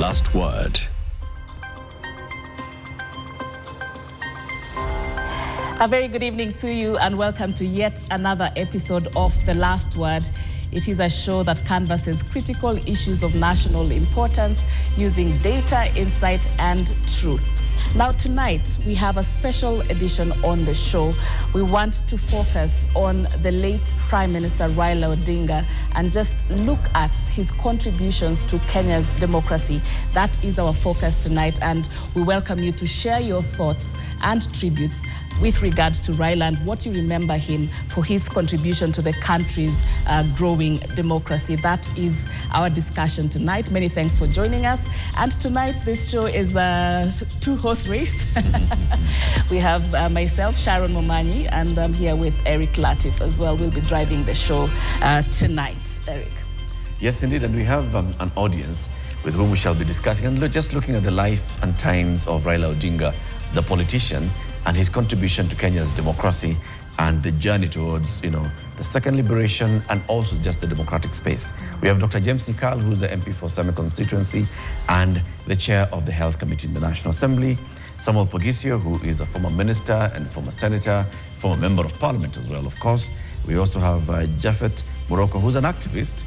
last word. A very good evening to you and welcome to yet another episode of The Last Word. It is a show that canvasses critical issues of national importance using data, insight, and truth. Now tonight, we have a special edition on the show. We want to focus on the late Prime Minister Raila Odinga and just look at his contributions to Kenya's democracy. That is our focus tonight, and we welcome you to share your thoughts and tributes with regard to Raila and what you remember him for his contribution to the country's growing democracy. That is our discussion tonight. Many thanks for joining us. And tonight, this show is a two-horse race. We have myself, Sharon Momanyi, and I'm here with Eric Latif as well. We'll be driving the show tonight. Eric. Yes, indeed. And we have an audience with whom we shall be discussing and just looking at the life and times of Raila Odinga, the politician, and his contribution to Kenya's democracy and the journey towards, the second liberation and also just the democratic space. We have Dr. James Nikal, who's the MP for Same constituency and the chair of the Health Committee in the National Assembly. Samuel Pogisio, who is a former minister and former senator, former member of parliament as well, of course. We also have Japhet Morocco, who's an activist.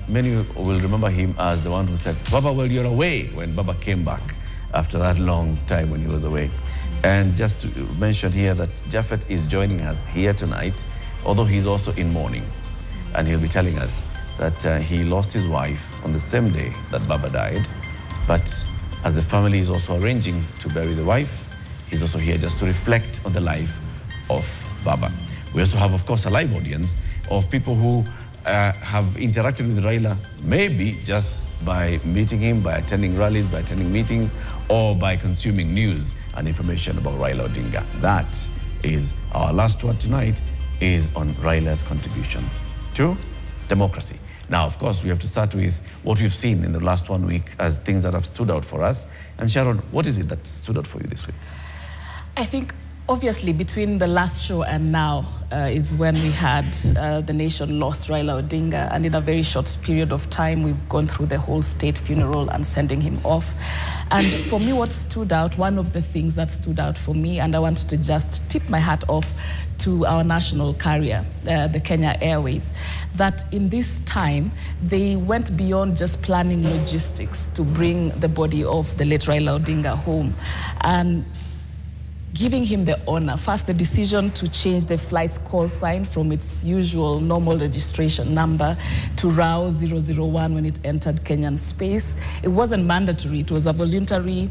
Many will remember him as the one who said, "Baba, well, you're away," when Baba came back after that long time when he was away. And just to mention here that Japhet is joining us here tonight, although he's also in mourning. And he'll be telling us that he lost his wife on the same day that Baba died. But as the family is also arranging to bury the wife, he's also here just to reflect on the life of Baba. We also have, of course, a live audience of people who have interacted with Raila, maybe just by meeting him, by attending rallies, by attending meetings, or by consuming news and information about Raila Odinga. That is our last word tonight, is on Raila's contribution to democracy. Now, of course, we have to start with what we've seen in the last 1 week as things that have stood out for us. And Sharon, what is it that stood out for you this week? I think obviously, between the last show and now is when we had the nation lost Raila Odinga, and in a very short period of time, we've gone through the whole state funeral and sending him off. And for me, what stood out, one of the things that stood out for me, and I want to just tip my hat off to our national carrier, the Kenya Airways, that in this time, they went beyond just planning logistics to bring the body of the late Raila Odinga home. And giving him the honor, first the decision to change the flight's call sign from its usual normal registration number to RAO 001 when it entered Kenyan space. It wasn't mandatory, it was a voluntary,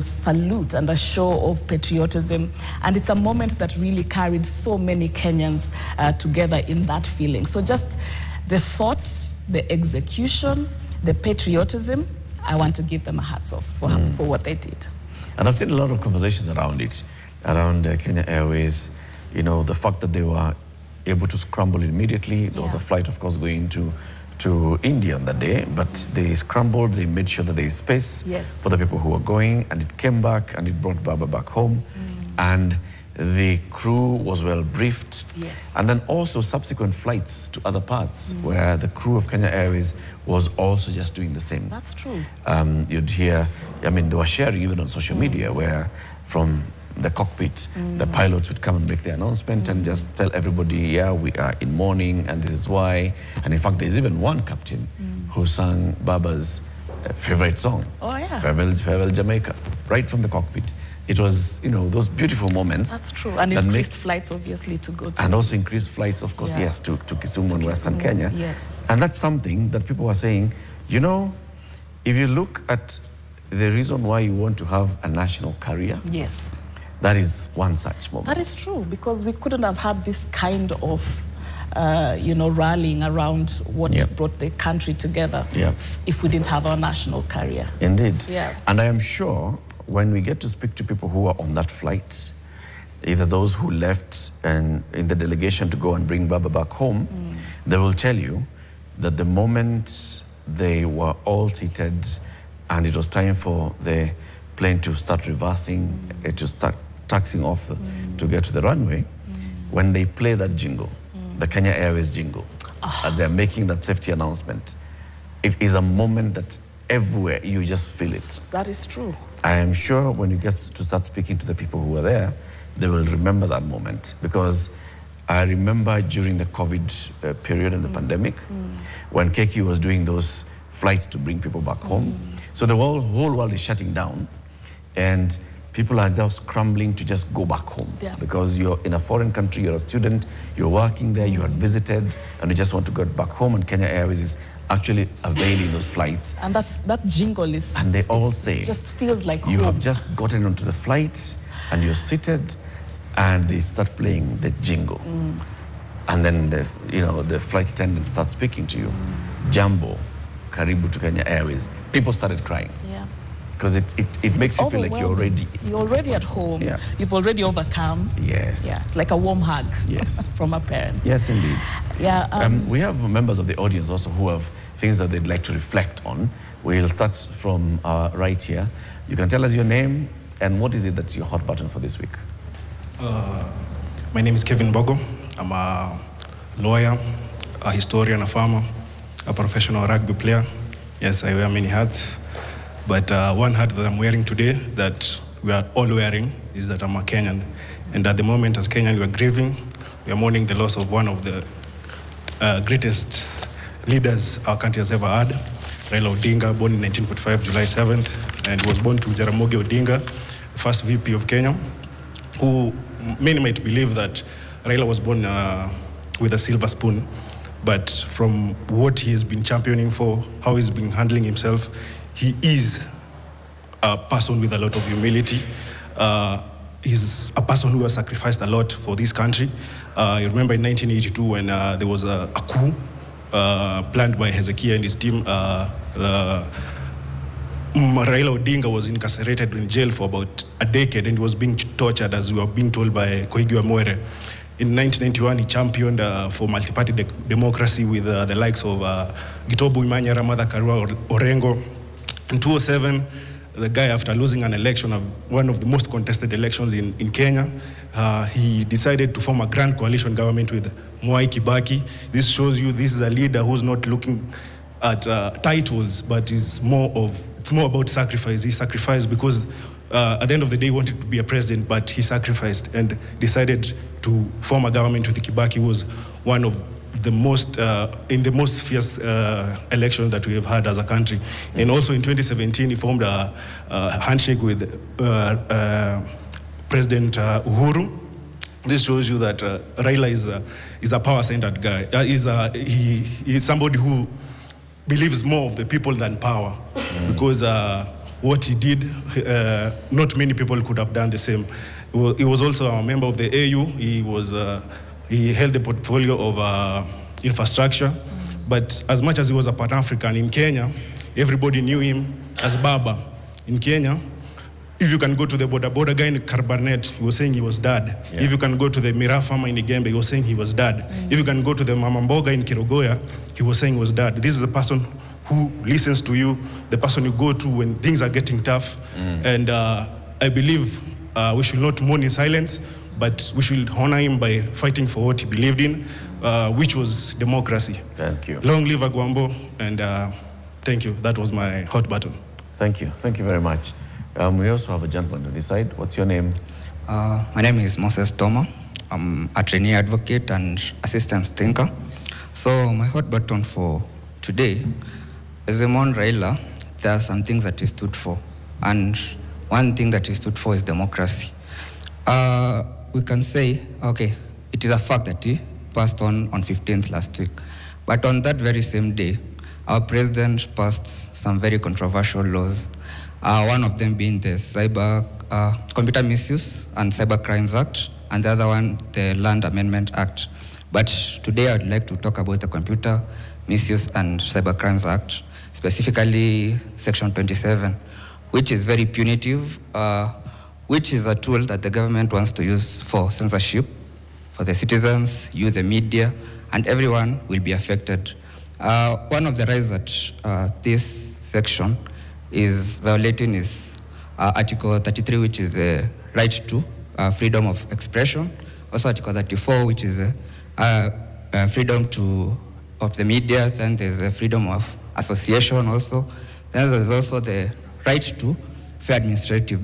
salute and a show of patriotism. And it's a moment that really carried so many Kenyans together in that feeling. So just the thought, the execution, the patriotism, I want to give them a hats off for what they did. And I've seen a lot of conversations around it, around Kenya Airways. The fact that they were able to scramble immediately. There was a flight, of course, going to India on that day, but they scrambled, they made sure that there is space for the people who were going, and it came back and it brought Baba back home. And the crew was well briefed. And then also subsequent flights to other parts where the crew of Kenya Airways was also just doing the same. That's true. You'd hear, they were sharing even on social media where from the cockpit, the pilots would come and make the announcement and just tell everybody, yeah, we are in mourning and this is why. And in fact, there's even one captain who sang Baba's favorite song, Farewell Jamaica, right from the cockpit. It was, those beautiful moments. That's true. And increased flights, obviously, to go to. And also increased flights, of course, to Kisumu and Western Kenya. And that's something that people are saying, if you look at the reason why you want to have a national carrier, that is one such moment. That is true, because we couldn't have had this kind of rallying around what brought the country together if we didn't have our national carrier. Indeed. And I am sure when we get to speak to people who are on that flight, either those who left and in the delegation to go and bring Baba back home, they will tell you that the moment they were all seated and it was time for the plane to start reversing, to start taxiing off to get to the runway, when they play that jingle, the Kenya Airways jingle, as they're making that safety announcement, it is a moment that everywhere. You just feel it. That is true. I am sure when you get to start speaking to the people who were there, they will remember that moment, because I remember during the COVID period and the pandemic, when KQ was doing those flights to bring people back home. So the whole world is shutting down, and people are just scrambling to just go back home, because you're in a foreign country, you're a student, you're working there, you had visited, and you just want to go back home, and Kenya Airways is actually availing those flights. And that jingle is... And they all say... It just feels like you home. have just gotten onto the flight, and you're seated, and they start playing the jingle. And then the flight attendant starts speaking to you. Jambo, karibu to Kenya Airways. People started crying. Yeah. Because it makes you feel like you're already at home. Yeah. You've already overcome. Yes. Yeah, it's like a warm hug. Yes. From a parent. Yes, indeed. Yeah. We have members of the audience also who have things that they'd like to reflect on. We'll start from right here. You can tell us your name and what is it that's your hot button for this week. My name is Kevin Bogo. I'm a lawyer, a historian, a farmer, a professional rugby player. Yes, I wear many hats. But one hat that I'm wearing today, that we are all wearing, is that I'm a Kenyan. And at the moment, as Kenyan, we are grieving. We are mourning the loss of one of the greatest leaders our country has ever had, Raila Odinga, born in 1945, July 7th, and was born to Jaramogi Odinga, first VP of Kenya, who many might believe that Raila was born with a silver spoon, but from what he has been championing for, how he's been handling himself, he is a person with a lot of humility. He's a person who has sacrificed a lot for this country. You remember in 1982 when there was a coup planned by Hezekiah and his team. Raila Odinga was incarcerated in jail for about a decade, and he was being tortured, as we were being told by Koigi Amwere. In 1991, he championed for multi-party democracy with the likes of Gitobu Imanyara, Martha Karua, Orengo. In 2007, the guy, after losing an election, one of the most contested elections in Kenya, he decided to form a grand coalition government with Mwai Kibaki. This shows you this is a leader who's not looking at titles, but it's more about sacrifice. He sacrificed because at the end of the day, he wanted to be a president, but he sacrificed and decided to form a government with Kibaki, who was one of the most, in the most fierce election that we have had as a country. And also in 2017, he formed a handshake with President Uhuru. This shows you that Raila is a power-centered guy. He's somebody who believes more of the people than power, because what he did, not many people could have done the same. He was also a member of the AU. He held the portfolio of infrastructure, but as much as he was a Pan-African in Kenya, everybody knew him as Baba. In Kenya, if you can go to the border guy in Carbarnet, he was saying he was dad. Yeah. If you can go to the Mira farmer in Igembe, he was saying he was dad. If you can go to the Mamamboga in Kirogoya, he was saying he was dad. This is the person who listens to you, the person you go to when things are getting tough. And I believe we should not mourn in silence, but we should honor him by fighting for what he believed in, which was democracy. Thank you. Long live Agwambo, and thank you. That was my hot button. Thank you. Thank you very much. We also have a gentleman on this side. What's your name? My name is Moses Toma. I'm a trainee advocate and assistant thinker. So my hot button for today is Amon Raila. There are some things that he stood for. And one thing that he stood for is democracy. We can say, okay, it is a fact that he passed on 15th last week. But on that very same day, our president passed some very controversial laws. One of them being the Computer Misuse and Cyber Crimes Act, and the other one, the Land Amendment Act. But today I would like to talk about the Computer Misuse and Cyber Crimes Act, specifically Section 27, which is very punitive, which is a tool that the government wants to use for censorship, for the citizens, you, the media, and everyone will be affected. One of the rights that this section is violating is Article 33, which is the right to freedom of expression. Also Article 34, which is freedom of the media. Then there's a freedom of association also. Then there's also the right to fair administrative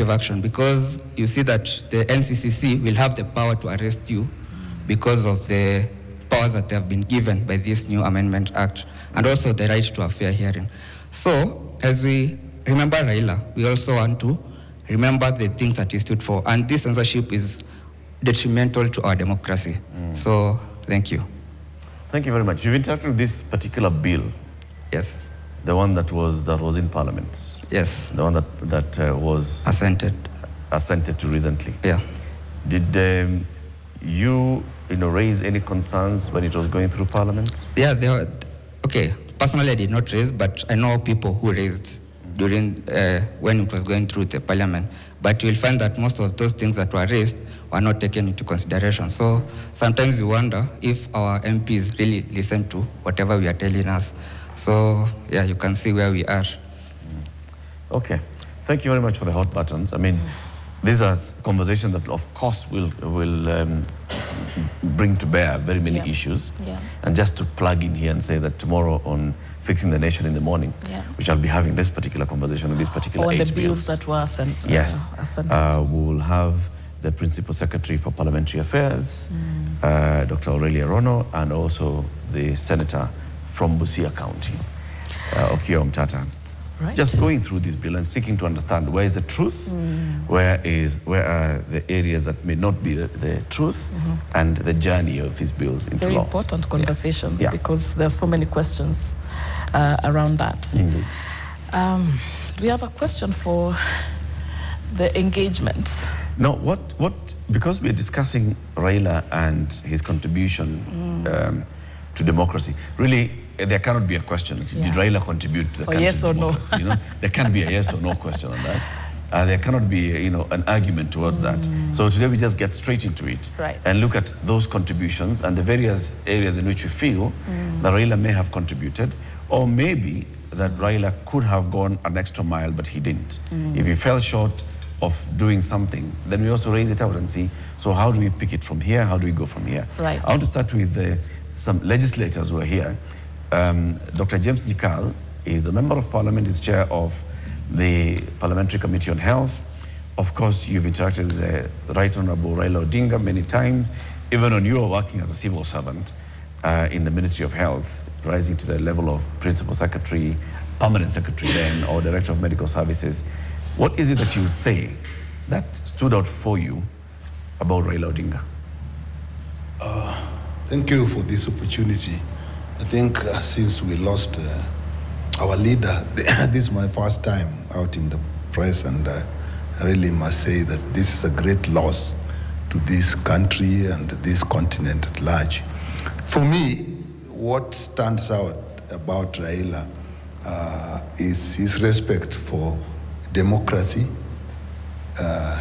action, because you see that the NCCC will have the power to arrest you because of the powers that have been given by this new Amendment Act, and also the right to a fair hearing. So, as we remember Raila, we also want to remember the things that he stood for, and this censorship is detrimental to our democracy. So, thank you. Thank you very much. You've interacted with this particular bill. Yes. The one that was in Parliament. Yes. The one that was assented to recently. Yeah. Did you raise any concerns when it was going through Parliament? Yeah, there were. Okay, personally I did not raise, but I know people who raised during when it was going through the Parliament. But you will find that most of those things that were raised were not taken into consideration. So sometimes you wonder if our MPs really listen to whatever we are telling us. So yeah, you can see where we are. Okay, thank you very much for the hot buttons. I mean, these are conversations that, of course, will bring to bear very many issues. Yeah. And just to plug in here and say that tomorrow on Fixing the Nation in the morning, we shall be having this particular conversation on this particular on 8 the bills that were sent. Yes. Assented. We will have the Principal Secretary for Parliamentary Affairs, Dr. Aurelia Rono, and also the Senator from Busia County, Okiya Omtata. Right. Just going through this bill and seeking to understand where is the truth, where are the areas that may not be the truth, and the journey of these bills into Very law. important conversation, Yeah. because there are so many questions around that. Indeed. We have a question for the engagement. No, because we're discussing Raila and his contribution to democracy, really, there cannot be a question. Did Raila contribute to the country's yes or democracy? no? There can't be a yes or no question on that. There cannot be, an argument towards that. So today we just get straight into it and look at those contributions and the various areas in which we feel that Raila may have contributed, or maybe that Raila could have gone an extra mile, but he didn't. If he fell short of doing something, then we also raise it out and see, so how do we pick it from here? How do we go from here? Right. I want to start with some legislators who are here. Dr. James Nyikal is a member of Parliament, is chair of the Parliamentary Committee on Health. Of course, you've interacted with the Right Honorable Raila Odinga many times, even when you were working as a civil servant in the Ministry of Health, rising to the level of Principal Secretary, Permanent Secretary then, or Director of Medical Services. What is it that you would say that stood out for you about Raila Odinga? Thank you for this opportunity. I think since we lost our leader, this is my first time out in the press, and I really must say that this is a great loss to this country and this continent at large. For me, what stands out about Raila is his respect for democracy,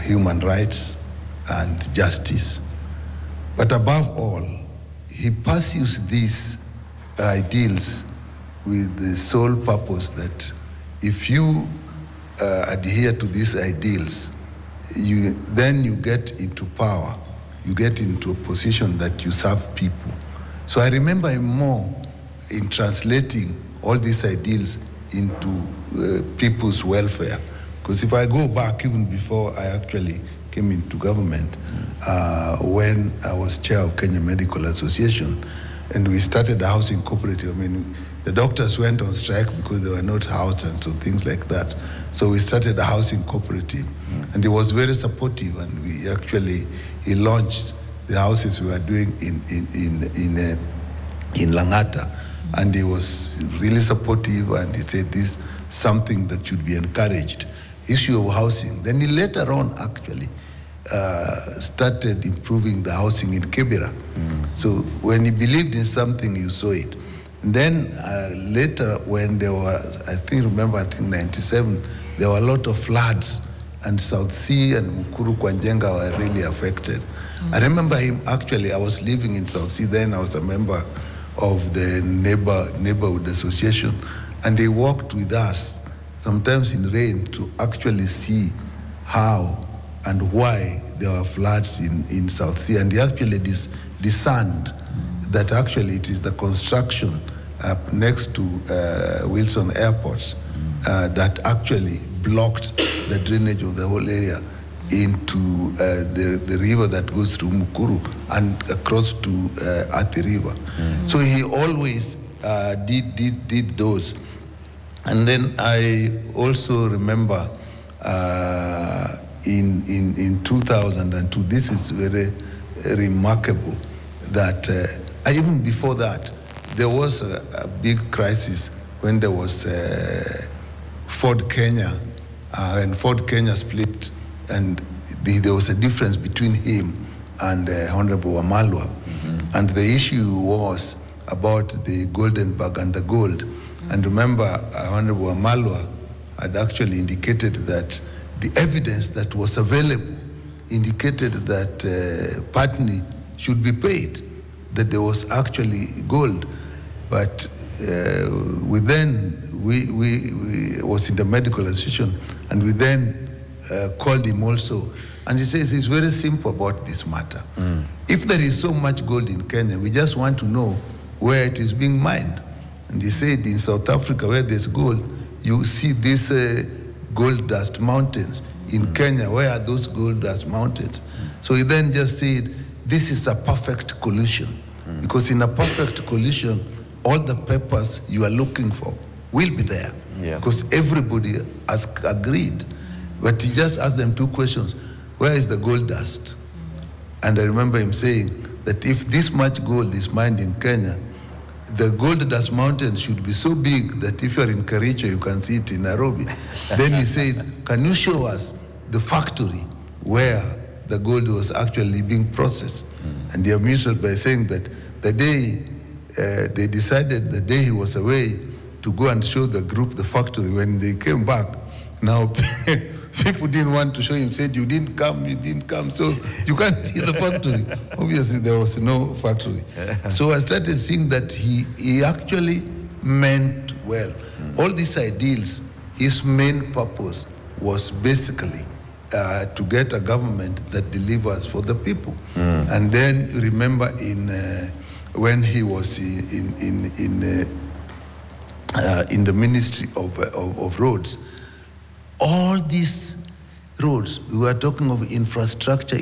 human rights, and justice. But above all, he pursues these ideals with the sole purpose that if you adhere to these ideals, then you get into power, you get into a position that you serve people. So I remember him more in translating all these ideals into people's welfare. Because if I go back even before I actually came into government, when I was chair of Kenya Medical Association, and we started a housing cooperative. I mean, the doctors went on strike because they were not housed and so things like that. So we started a housing cooperative, and he was very supportive, and he launched the houses we were doing in Langata, and he was really supportive, and he said this is something that should be encouraged, issue of housing. Then he later on actually started improving the housing in Kibera. So when he believed in something, you saw it. And then later, when there were, I think 97, there were a lot of floods, and South Sea and Mukuru Kwanjenga were really affected. I remember him, actually, I was living in South Sea then, I was a member of the neighborhood association, and he walked with us, sometimes in rain, to actually see how and why there were floods in South Sea. And he actually discerned that actually it is the construction next to Wilson Airport that actually blocked the drainage of the whole area into the river that goes through Mukuru and across to Athi River. So he always did those. And then I also remember in 2002, this is very remarkable, that even before that, there was a big crisis when there was Ford Kenya, and Ford Kenya split, and there was a difference between him and Honorable Wamalwa. And the issue was about the golden bag and the gold. And remember, Honorable Wamalwa had actually indicated that the evidence that was available indicated that Patni should be paid, that there was actually gold. But we was in the medical association, and we then called him also. And he says it's very simple about this matter. If there is so much gold in Kenya, we just want to know where it is being mined. And he said in South Africa, where there's gold, you see these gold dust mountains. In Kenya, where are those gold dust mountains? So he then just said, this is a perfect collusion. Because in a perfect collusion, all the papers you are looking for will be there. Because everybody has agreed. But he just asked them two questions. Where is the gold dust? And I remember him saying that if this much gold is mined in Kenya, the gold dust mountain should be so big that if you're in Kericho, you can see it in Nairobi. Then he said, can you show us the factory where the gold was actually being processed? And he amused us by saying that the day they decided, the day he was away to go and show the group the factory, when they came back, now people didn't want to show him, said, you didn't come, so you can't see the factory. Obviously, there was no factory. So I started seeing that he actually meant well. All these ideals, his main purpose was basically to get a government that delivers for the people. And then remember when he was in the Ministry of Roads, all these roads, we were talking of infrastructure.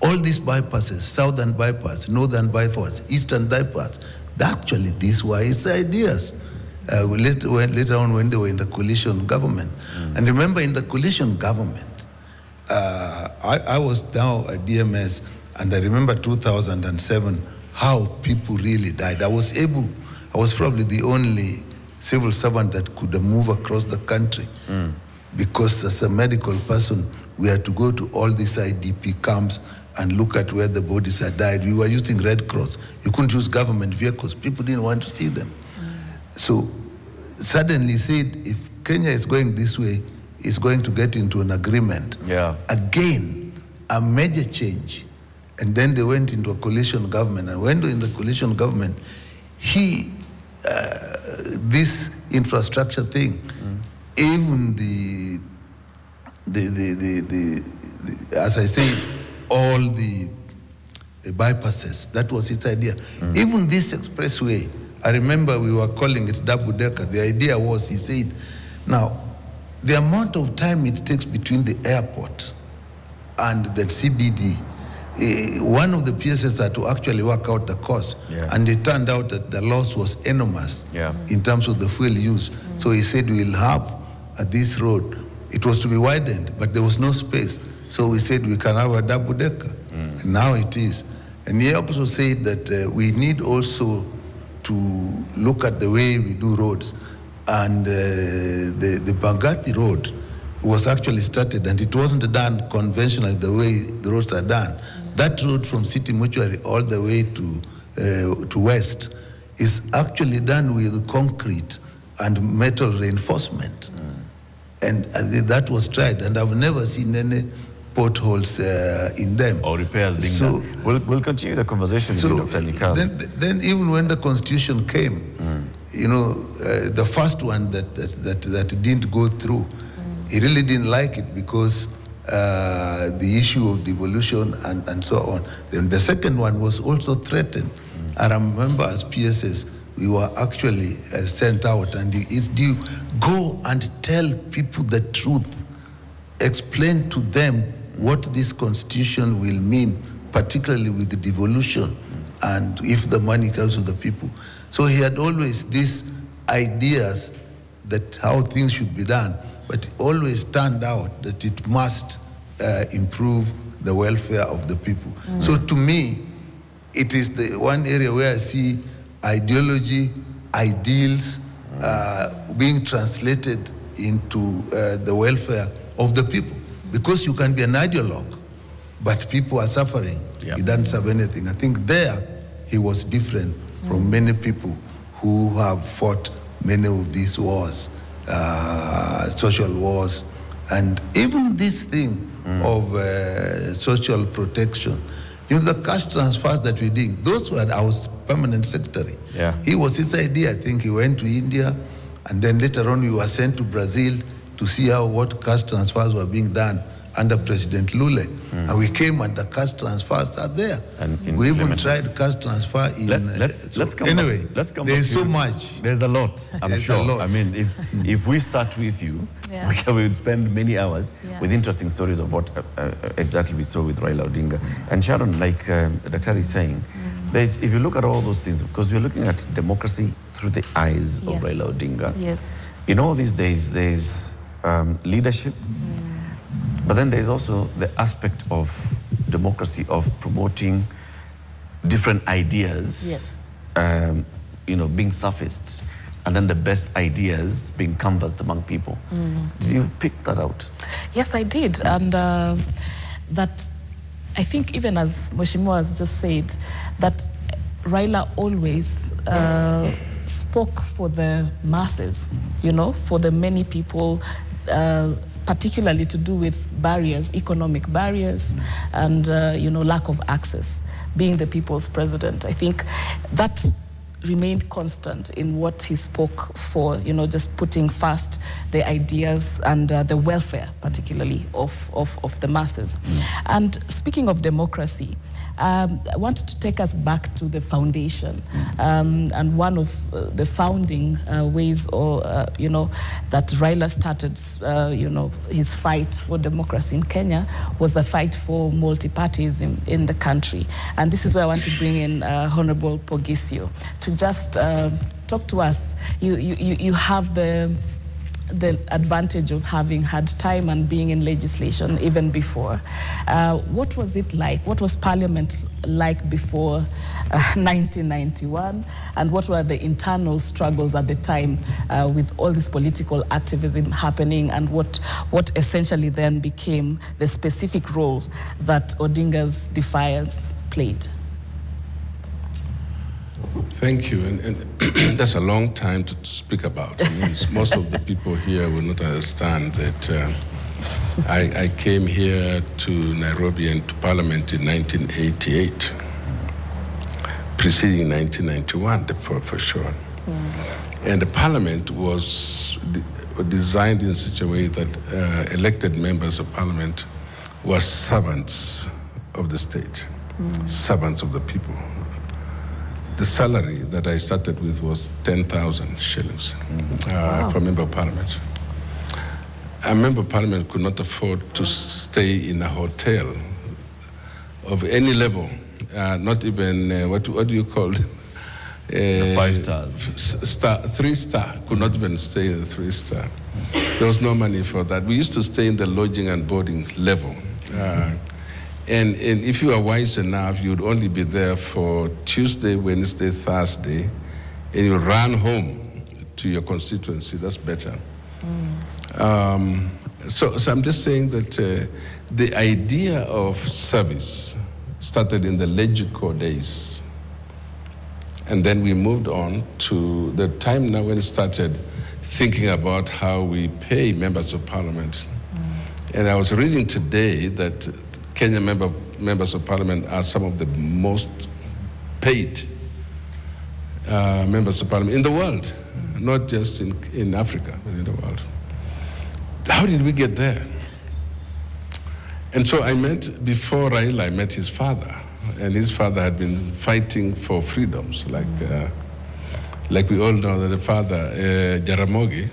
All these bypasses, southern bypass, northern bypass, eastern bypass, actually these were his ideas. Later on when they were in the coalition government. And remember, in the coalition government, I was now at DMS, and I remember 2007, how people really died. I was probably the only civil servant that could move across the country, because as a medical person, we had to go to all these IDP camps and look at where the bodies had died. We were using Red Cross. You couldn't use government vehicles. People didn't want to see them. So suddenly said, if Kenya is going this way, it's going to get into an agreement. Again, a major change. And then they went into a coalition government. And when they were in the coalition government, this infrastructure thing, even the as I said, all the bypasses, that was its idea. Even this expressway, I remember we were calling it double decker. The idea was, he said, now, the amount of time it takes between the airport and the CBD, one of the PSS had to actually work out the cost, and it turned out that the loss was enormous in terms of the fuel use. So he said, we'll have this road. It was to be widened, but there was no space. So we said, we can have a double decker. And now it is. And he also said that we need also to look at the way we do roads. And the Bangati road was actually started, and it wasn't done conventionally the way the roads are done. That road from City Mortuary all the way to West is actually done with concrete and metal reinforcement. And that was tried, and I've never seen any potholes in them. Or repairs being done. We'll continue the conversation with you, Dr. Nikal. Then even when the Constitution came, you know, the first one that didn't go through, he really didn't like it because the issue of devolution and so on. Then the second one was also threatened. I remember as PSS, we were actually sent out, and you go and tell people the truth, explain to them what this constitution will mean, particularly with the devolution, and if the money comes to the people. So he had always these ideas that how things should be done, but it always turned out that it must improve the welfare of the people. So to me, it is the one area where I see ideology, ideals being translated into the welfare of the people. Because you can be an ideologue, but people are suffering. Yep. He doesn't serve anything. I think there he was different from many people who have fought many of these wars, social wars, and even this thing of social protection. You know, the cash transfers that we did, those were our permanent secretary. Yeah. He was his idea. I think he went to India, and then later on we were sent to Brazil to see what cash transfers were being done under President Lula. And we came and the cash transfers are there. And we even tried cash transfer in... Let's come anyway, back. there's so much. There's a lot, I'm There's sure. a lot. I mean, if we start with you, we would spend many hours with interesting stories of what exactly we saw with Raila Odinga. And Sharon, like Dr. is saying, if you look at all those things, because we're looking at democracy through the eyes of Raila Odinga. Yes. In all these days, there's leadership, but then there's also the aspect of democracy of promoting different ideas, being surfaced, and then the best ideas being canvassed among people. Did you pick that out? Yes, I did. And that, I think even as Mheshimiwa has just said, that Raila always spoke for the masses, for the many people, particularly to do with barriers, economic barriers, and lack of access. Being the people's president, I think that remained constant in what he spoke for, just putting first the ideas and the welfare, particularly of the masses. And speaking of democracy, I wanted to take us back to the foundation, and one of the founding ways, that Raila started, his fight for democracy in Kenya was the fight for multi-partyism in the country. And this is where I want to bring in Honorable Pogisio to just talk to us. You have the advantage of having had time and being in legislation even before. What was it like? What was Parliament like before 1991? And what were the internal struggles at the time with all this political activism happening, and what essentially then became the specific role that Odinga's defiance played? Thank you, and that's a long time to speak about. I mean, most of the people here will not understand that I came here to Nairobi and to Parliament in 1988, preceding 1991 for sure. And the Parliament was designed in such a way that elected members of Parliament were servants of the state, servants of the people. The salary that I started with was 10,000 shillings for a member of Parliament. A member of Parliament could not afford to stay in a hotel of any level, not even, what do you call them? 5 stars. 3 star, could not even stay in the 3 star. There was no money for that. We used to stay in the lodging and boarding level. And if you are wise enough, you'd only be there for Tuesday, Wednesday, Thursday, and you run home to your constituency. That's better. So I'm just saying that the idea of service started in the Legico days. And then we moved on to the time now when it started thinking about how we pay members of Parliament. And I was reading today that Kenyan members of Parliament are some of the most paid members of Parliament in the world, not just in Africa, but in the world. How did we get there? And so before Raila, I met his father, and his father had been fighting for freedoms, like Like we all know that the father, Jaramogi,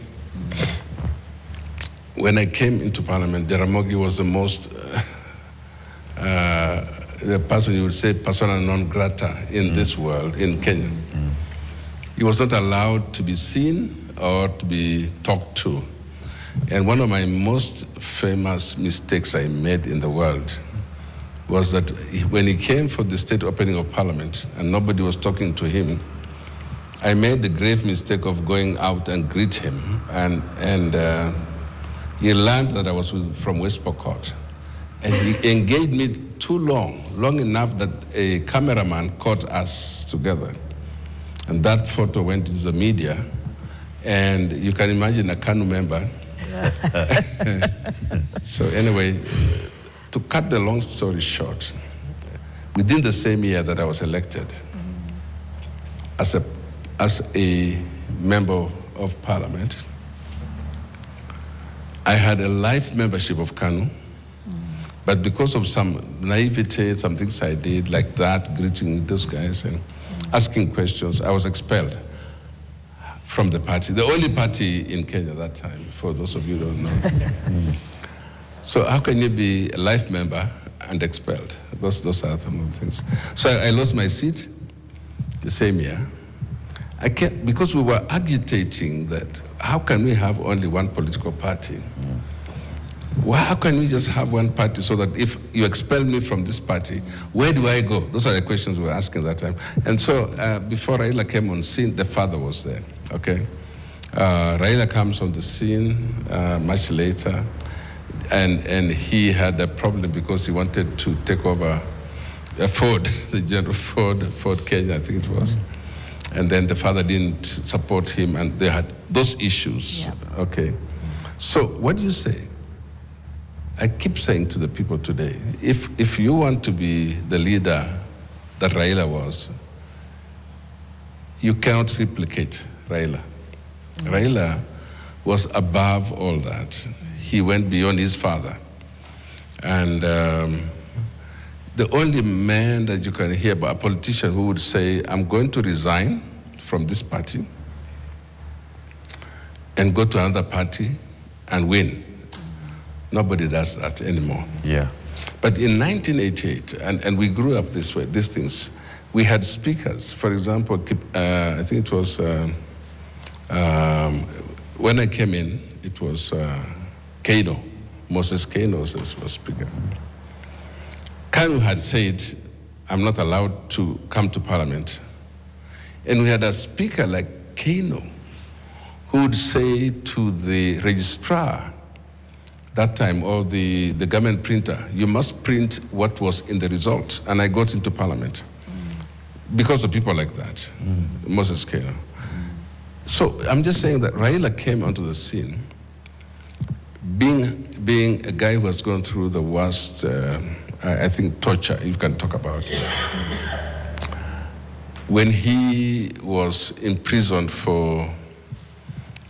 when I came into parliament, Jaramogi was the most, the person you would say persona non grata in this world, in Kenya. He was not allowed to be seen or to be talked to. And one of my most famous mistakes I made in the world was that when he came for the state opening of parliament and nobody was talking to him, I made the grave mistake of going out and greet him. And he learned that I was from West Pokot. And he engaged me too long enough that a cameraman caught us together. And that photo went into the media. And you can imagine a KANU member. So anyway, to cut the long story short, within the same year that I was elected, as a member of parliament, I had a life membership of KANU, but because of some naivete, some things I did like that, greeting those guys and asking questions, I was expelled from the party, the only party in Kenya at that time, for those of you who don't know. So how can you be a life member and expelled? Those are some of the things. So I lost my seat the same year. Because we were agitating that how can we have only one political party? Well, how can we just have one party so that if you expel me from this party, where do I go? Those are the questions we were asking that time. And so before Raila came on scene, the father was there, okay? Raila comes on the scene much later, and he had a problem because he wanted to take over Ford, the General Ford Kenya, I think it was. And then the father didn't support him, and they had those issues, okay? So what do you say? I keep saying to the people today, if you want to be the leader that Raila was, you cannot replicate Raila. Raila was above all that. He went beyond his father. And the only man that you can hear about, a politician who would say, I'm going to resign from this party and go to another party and win. Nobody does that anymore. Yeah. But in 1988, and we grew up this way, these things, we had speakers. For example, I think it was, when I came in, it was Kano, Moses Kano was speaker. KANU had said, I'm not allowed to come to parliament. And we had a speaker like Kano who would say to the registrar that time, or the government printer, you must print what was in the results. And I got into parliament because of people like that, Moses Kano. So I'm just saying that Raila came onto the scene being a guy who has gone through the worst, I think, torture you can talk about. When he was imprisoned for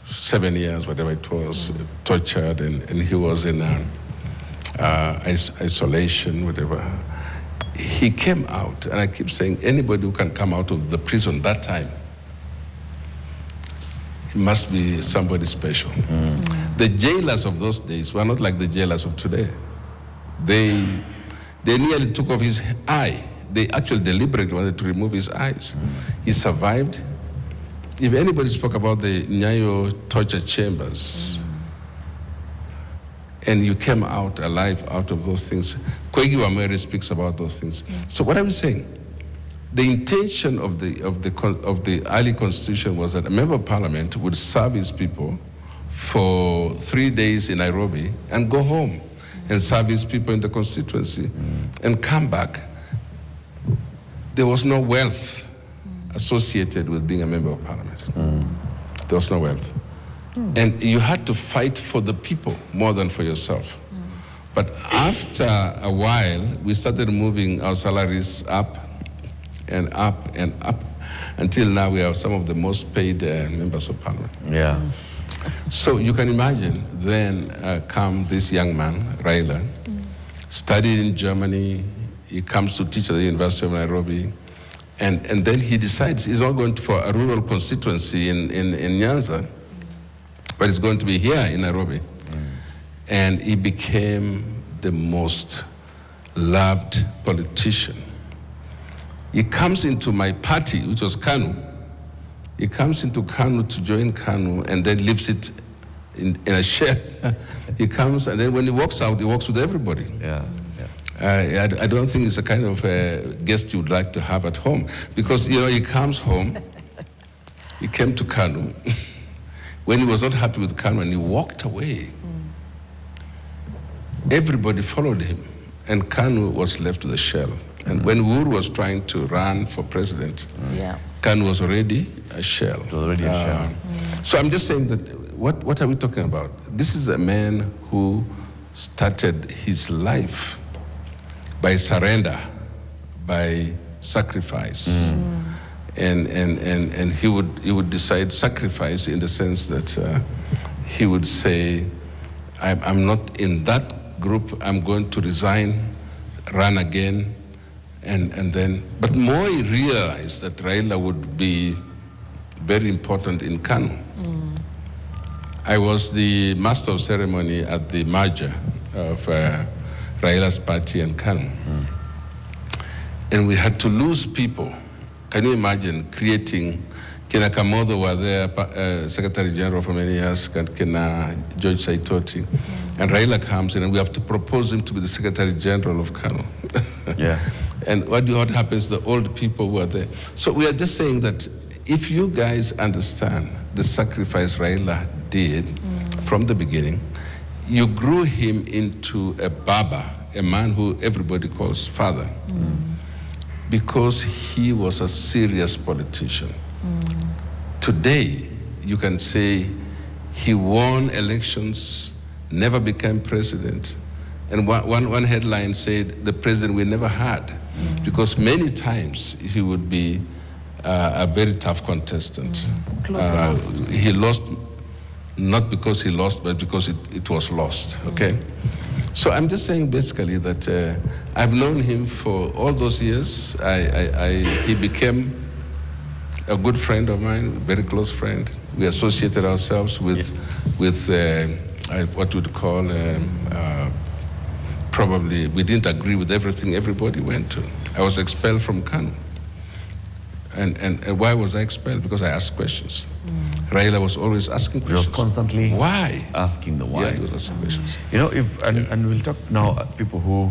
7 years, whatever it was, tortured, and he was in isolation, whatever. He came out, and I keep saying, anybody who can come out of the prison that time, it must be somebody special. The jailers of those days were not like the jailers of today. They nearly took off his eye. They actually deliberately wanted to remove his eyes. He survived. If anybody spoke about the Nyayo torture chambers, and you came out alive out of those things, Koigi Wamere speaks about those things. So what are we saying? The intention of the early constitution was that a member of parliament would serve his people for 3 days in Nairobi and go home and serve his people in the constituency and come back. There was no wealth associated with being a member of parliament. There was no wealth. And you had to fight for the people more than for yourself. But after a while, we started moving our salaries up and up and up until now we are some of the most paid members of parliament. Yeah. So you can imagine then come this young man, Raila, studied in Germany. He comes to teach at the University of Nairobi, And then he decides he's not going for a rural constituency in Nyanza, but he's going to be here in Nairobi. And he became the most loved politician. He comes into my party, which was KANU. He comes into KANU to join KANU and then leaves it in a shell. He comes, and then when he walks out, he walks with everybody. Yeah. I don't think it's a kind of guest you would like to have at home, because he comes home. He came to KANU when he was not happy with KANU, and he walked away. Everybody followed him, and KANU was left with a shell. And when Uhuru was trying to run for president, KANU was already a shell. It was already a shell. So I'm just saying that what are we talking about? This is a man who started his life by surrender, by sacrifice. And he would decide sacrifice in the sense that he would say, I'm not in that group, I'm going to resign, run again, and then, but more he realized that Raila would be very important in KANU. I was the master of ceremony at the merger of Raila's party and KANU. And we had to lose people. Can you imagine creating, Kina Kamodo were there, Secretary General for many years, Kina George Saitoti, and Raila comes in, and we have to propose him to be the Secretary General of KANU. And what happens, the old people were there. So we are just saying that if you guys understand the sacrifice Raila did from the beginning, you grew him into a Baba, a man who everybody calls father, because he was a serious politician. Today, you can say he won elections, never became president, and one headline said, the president we never had, because many times he would be a very tough contestant. Close enough. He lost, not because he lost, but because it was lost, okay? So I'm just saying basically that I've known him for all those years. He became a good friend of mine, a very close friend. We associated ourselves with what we'd call, probably, we didn't agree with everything everybody went to. I was expelled from KANU. And why was I expelled? Because I asked questions. Raila was always asking questions. He was constantly why? Asking the why. Yeah, he was asking questions. And we'll talk now people who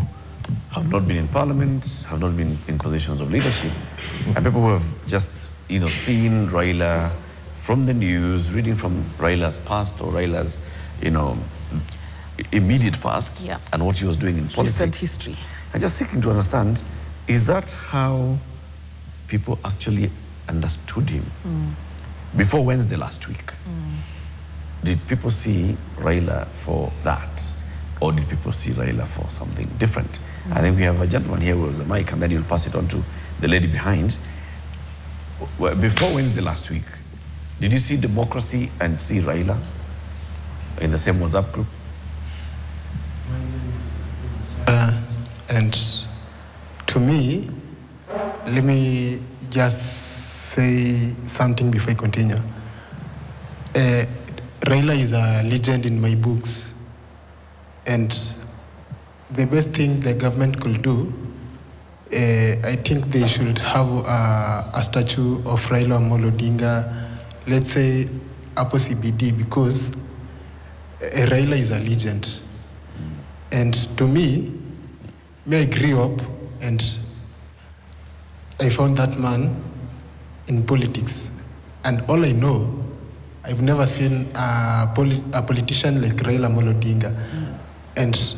have not been in parliament, have not been in positions of leadership, and people who have just, seen Raila from the news, reading from Raila's past or Raila's, immediate past and what he was doing in politics. Recent history. And just seeking to understand, is that how people actually understood him? Before Wednesday last week, did people see Raila for that? Or did people see Raila for something different? I think we have a gentleman here with a mic, and then you'll pass it on to the lady behind. Before Wednesday last week, did you see democracy and see Raila in the same WhatsApp group? And to me, let me just say something before I continue. Raila is a legend in my books, and the best thing the government could do, I think they should have a statue of Raila Odinga, let's say Apo CBD, because Raila is a legend. And to me, I grew up and I found that man in politics. And all I know, I've never seen a politician like Raila Odinga. And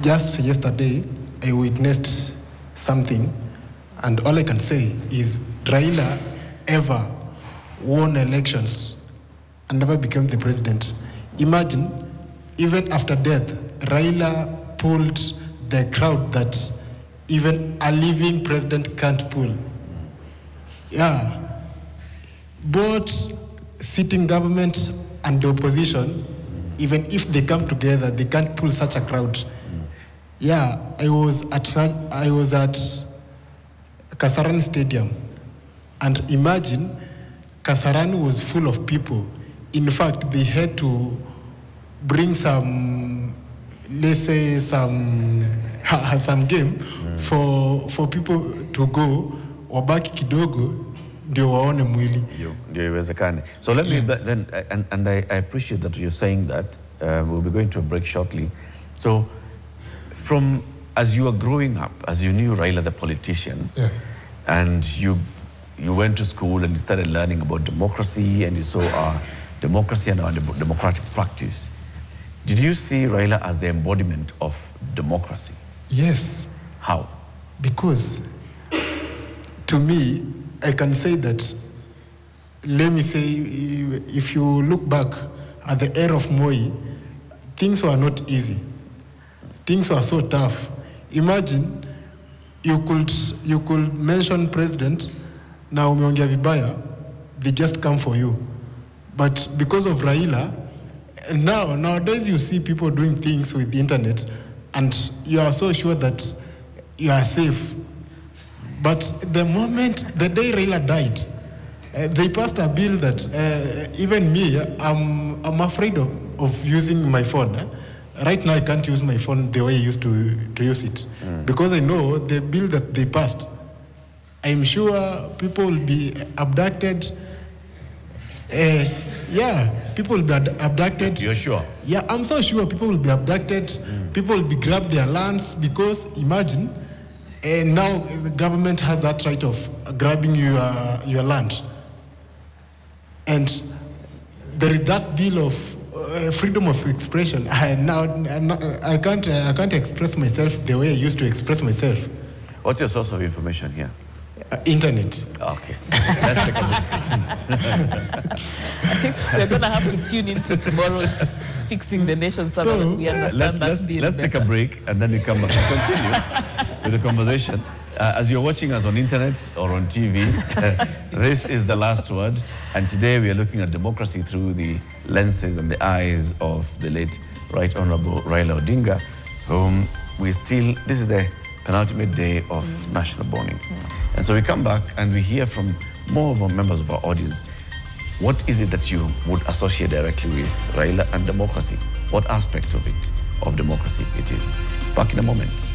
just yesterday, I witnessed something, and all I can say is Raila ever won elections and never became the president. Imagine, even after death, Raila pulled the crowd that even a living president can't pull. Yeah. Both sitting government and the opposition, even if they come together, they can't pull such a crowd. Yeah, I was at Kasarani Stadium. And imagine, Kasarani was full of people. In fact, they had to bring some, let's say, some game for people to go, wabaki kidogo, ndio waone mwili. Ndio iwezekane. So let me then, and I appreciate that you're saying that. We'll be going to a break shortly. So, as you were growing up, as you knew Raila the politician, Yes. and you went to school and you started learning about democracy, and you saw democracy and our democratic practice, did you see Raila as the embodiment of democracy? Yes. How? Because to me, I can say that, let me say, if you look back at the era of Moi, things were not easy. Things were so tough. Imagine you could mention president, na umeongea vibaya, they just come for you. But because of Raila, nowadays you see people doing things with the internet, and you are so sure that you are safe. But the day Raila died, they passed a bill that even me, I'm afraid of using my phone. Right now I can't use my phone the way I used to use it. Because I know the bill that they passed, I'm sure people will be abducted. People will be abducted. You're sure? Yeah, I'm so sure people will be abducted. People will be grabbed their lands, because imagine, now the government has that right of grabbing your land. And there is that bill of freedom of expression. I can't express myself the way I used to express myself. What's your source of information here? Internet. Okay. Let's take a look. I think we're going to have to tune into tomorrow's Fixing the Nation so that we understand that bill. Let's take a break and then we come back and continue with the conversation. As you're watching us on internet or on TV, this is The Last Word. And today we are looking at democracy through the lenses and the eyes of the late Right Honorable Raila Odinga, whom this is the penultimate day of national mourning. And so we come back and we hear from more of our members of our audience. What is it that you would associate directly with Raila and democracy? What aspect of it, of democracy it is? Back in a moment.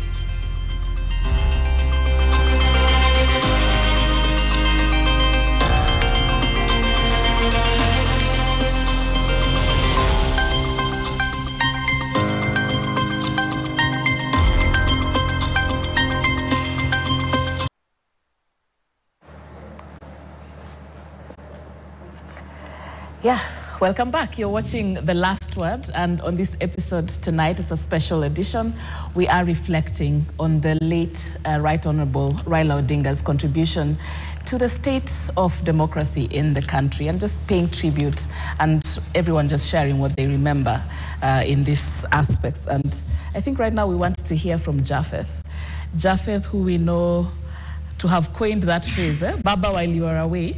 Yeah, welcome back. You're watching The Last Word, and on this episode tonight, it's a special edition. We are reflecting on the late Right Honorable Raila Odinga's contribution to the state of democracy in the country, and just paying tribute, and everyone just sharing what they remember in these aspects. And I think right now we want to hear from Japheth. Japheth, who we know to have coined that phrase, Baba while you are away.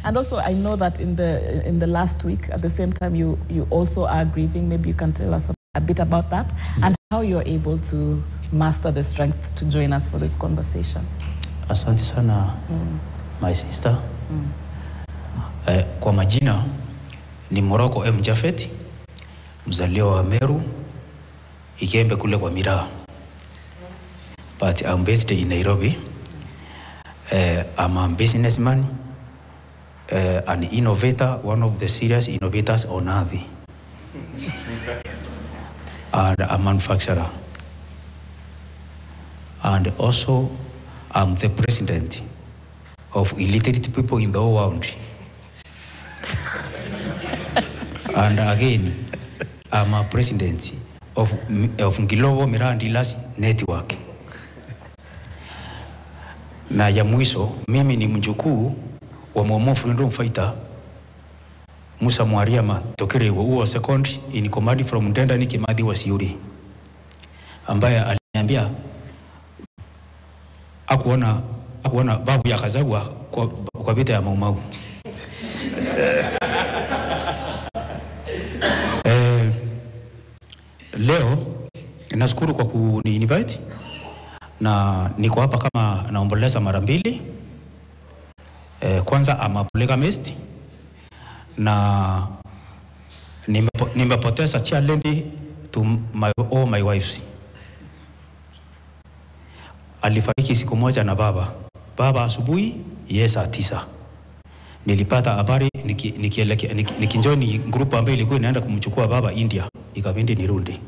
And also, I know that in the last week, at the same time, you also are grieving. Maybe you can tell us a bit about that and how you're able to master the strength to join us for this conversation. Asante sana, my sister. Kwa majina ni Moroko M. Japheth, mzaliwa wa Meru, Ikembe kule kwa Miraa. But I'm based in Nairobi. I'm a businessman, an innovator, one of the serious innovators on earth, and a manufacturer. And also, I'm the president of illiterate people in the whole world. And again, I'm a president of Ngilowo Miraa Dealers Network. Na ya mwisho, mimi ni mjukuu wa Mwomo freedom fighter Musa Mwariama Tokere wa second in command from Ndenda Kimathi wa Siuri, ambaye aliniambia akuona babu ya kazagwa kwa vita ya Mau Mau. Leo nashukuru kwa kuni-invite na niko hapa kama naomboleza mara mbili. Kwanza I'm a polygamist na nimepoteza child to all my wives. Alifariki siku moja na baba asubuhi, yeye saa 9. Nilipata habari nikinjoni group ambayo ilikuwa inaenda kumchukua baba India, ikabindi nirudi.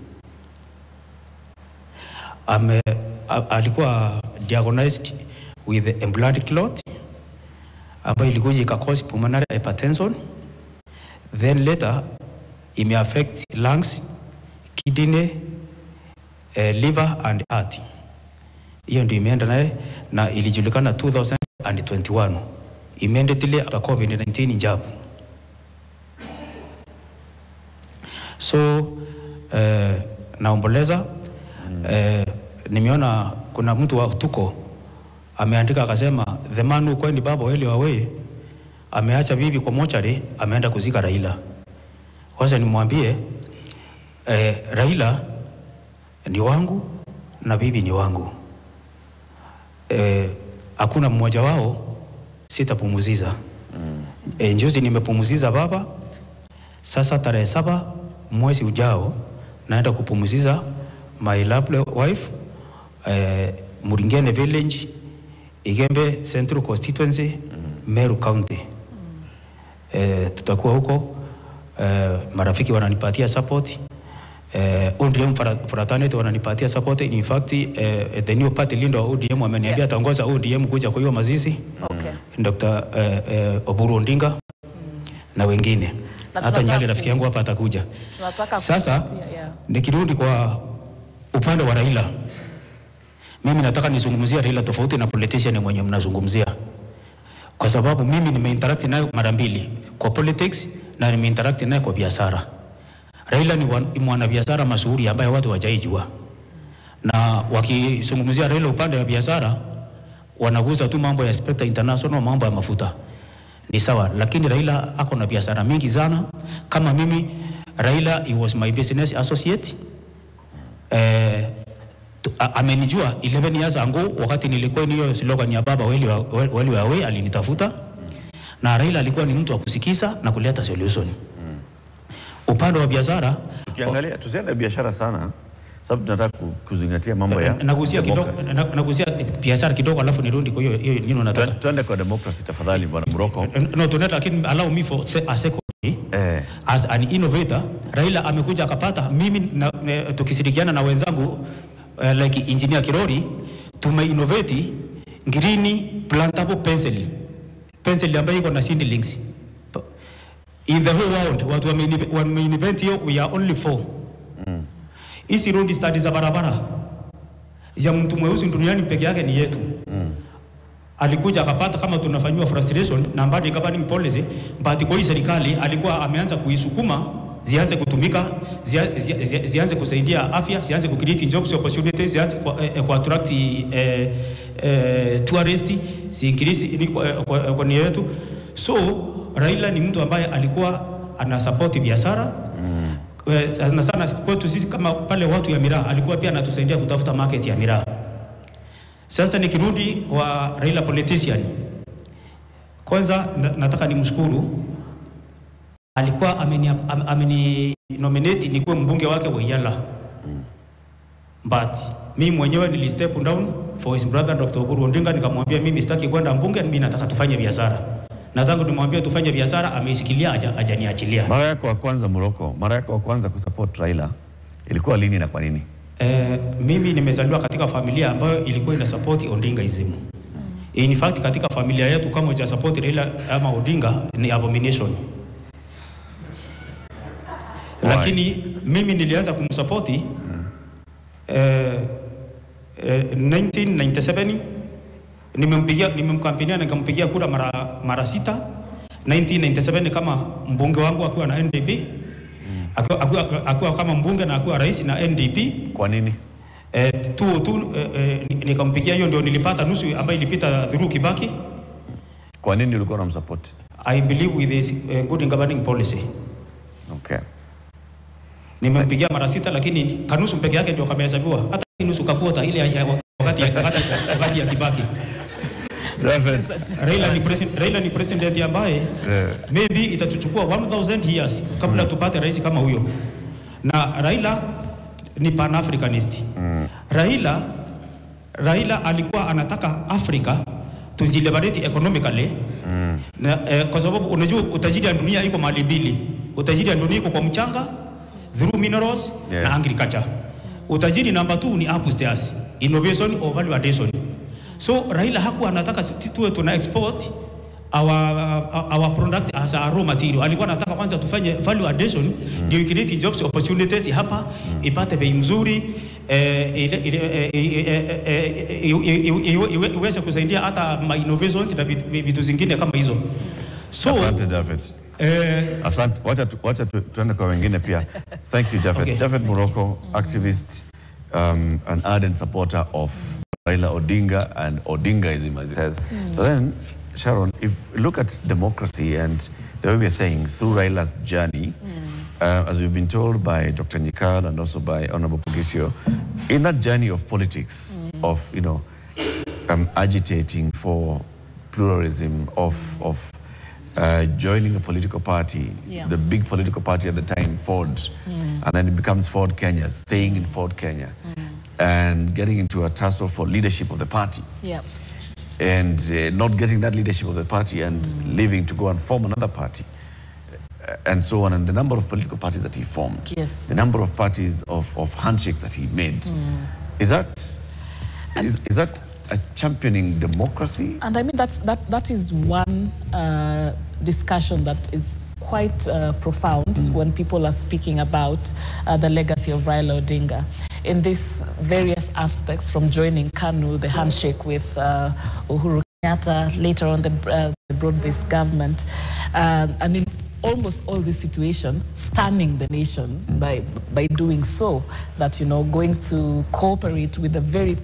Alikuwa diagnosed with a blood clot ambayo ilikuwa ikakose pulmonary hypertension, then later it may affect lungs, kidney, liver and heart. Hiyo ndio imeenda naye na ilijulikana 2021 immediately after COVID-19 jab. So naomboleza. Nimeona kuna mtu wa tuko ameandika akasema the man who kwenda baba wale wawe ameacha bibi kwa mochari, ameenda kuzika Raila. Wacha nimwambie Raila ni wangu na bibi ni wangu. Hakuna mmoja wao sitapumuziza. Njuzi nimepumuziza baba. Sasa tarehe 7 mwezi ujao naenda kupumuziza my lovely wife Muringene Village, Igembe Central Constituency, Meru County. Tutakuwa huko. Marafiki wananipatia support. ODM fraternity wananipatia support. In fact, the new party leader wa ODM ameniambia ataongoza ODM kuja kwa hiyo mazishi. Okay. Dr. Oburu Odinga na wengine. Hata Nyali rafiki yangu hapa atakuja. Sasa nikirudi kwa upande wa Raila, mimi nataka nizungumzie Raila tofauti na politician mwenye mnazungumzia, kwa sababu mimi nimeinteract naye mara mbili kwa politics na nimeinteract naye kwa biashara. Raila ni mwanabiashara mashuhuri ambaye watu hawajaijua, na wakizungumzia Raila upande wa biashara wanaguza tu mambo ya Spectre International, mambo ya mafuta. Ni sawa, lakini Raila ako na biashara mingi sana. Kama mimi, Raila he was my business associate. Amenijua 11 years ago wakati nilikuwa niyo slogan ya baba wali wawe alinitafuta, na Raila alikuwa ni mtu wa kusikiza na kuleta solution. Upande wa biashara tukiangalia tusiende biashara sana sababu tunataka kuzingatia mambo ya nagusia kidogo, nagusia biashara kidogo alafu nirudi kwa hiyo nini unataka. Tuende kwa democracy tafadhali bwana Muroko. No, tunataka, lakini allow me for a second. As an innovator, Raila amekuja akapata mimi tukisirikiana na wenzangu like engineer Kirori innovate green plantable pencil ambayo iko na seedlings. In the whole world watu wameinvent hiyo, we are only 4. Hizi road studies za barabara ya mtu mweusi duniani peke yake ni yetu. Alikuja akapata kama tunafanywa frustration na mbadi governing policy, but kwa hii serikali alikuwa ameanza kuisukuma zianze kutumika, zianze kusaidia afya, zianze kucreate jobs opportunities, zianze kwa attract tourists, si increase kwa nia yetu. So Raila ni mtu ambaye alikuwa ana support biashara. Sana kwetu sisi kama pale watu ya miraa, alikuwa pia anatusaidia kutafuta market ya miraa. Sasa nikirudi kwa Raila politician, kwanza nataka nimshukuru, alikuwa ameni nominate nikuwe mbunge wake wa Yala. But mimi mwenyewe nili step down for his brother Dr. Oburu Odinga, nikamwambia mimi sitaki kwenda mbunge, mimi nataka tufanye biashara. Na tangu nimwambia tufanye biashara ameisikilia, hajaniachilia. Mara yako wa kwanza Muroko, mara yako wa kwanza kusupport Raila ilikuwa lini na kwa nini? Mimi nimezaliwa katika familia ambayo ilikuwa ina support Odingaism. In fact katika familia yetu kama uja support Raila ama Odinga ni abomination. Lakini mimi nilianza kumsupport 1997 nimemkampenia na nikampigia kura mara 6. 1997 kama mbunge wangu akiwa na NDP, akiwa kama mbunge na akiwa rais na NDP. Kwa nini? Nikampigia, hiyo ndio nilipata nusu ambayo ilipita through Kibaki. Kwa nini ulikuwa unamsupport? I believe with his good governing policy. Okay. Nimempigia mara 6 lakini kanusu peke yake ndio kamehesabiwa. Hata nusu kakuota ile wakati ya Kibaki. Raila ni president ambaye maybe itatuchukua 1000 years kabla tupate rais kama huyo. Na Raila ni pan-Africanist. Raila alikuwa anataka Afrika tujileverage economically. Na kwa sababu unajua utajiri wa dunia iko mahali mbili. Utajiri wa dunia iko kwa mchanga through minerals na agriculture. Utajiri number 2 ni upstairs, innovation or value addition. So Raila hakuwa anataka tuwe tuna export our products as a raw material. Alikuwa anataka kwanza tufanye value addition ndio create jobs opportunities hapa, ipate bei mzuri, iweze kusaidia hata innovations na vitu zingine kama hizo. So asante Jafet. Asante, wacha tuende kwa wengine pia. Thank you Jafet. Okay. Jafet Morocco, activist, an ardent supporter of Raila Odinga and Odingaism, as it says. But then, Sharon, if you look at democracy and the way we are saying through Raila's journey, as we've been told by Dr. Nyikal and also by Honorable Pugisio, in that journey of politics, of agitating for pluralism, of joining a political party, the big political party at the time, Ford, and then it becomes Ford Kenya, staying in Ford Kenya, and getting into a tussle for leadership of the party. And not getting that leadership of the party and leaving to go and form another party, and so on, and the number of political parties that he formed, the number of parties of handshake that he made, is that a championing democracy? And I mean that is one discussion that is quite profound when people are speaking about the legacy of Raila Odinga in these various aspects, from joining KANU, the handshake with Uhuru Kenyatta, later on the broad-based government, and in almost all this situation, stunning the nation by doing so, that, going to cooperate with the very,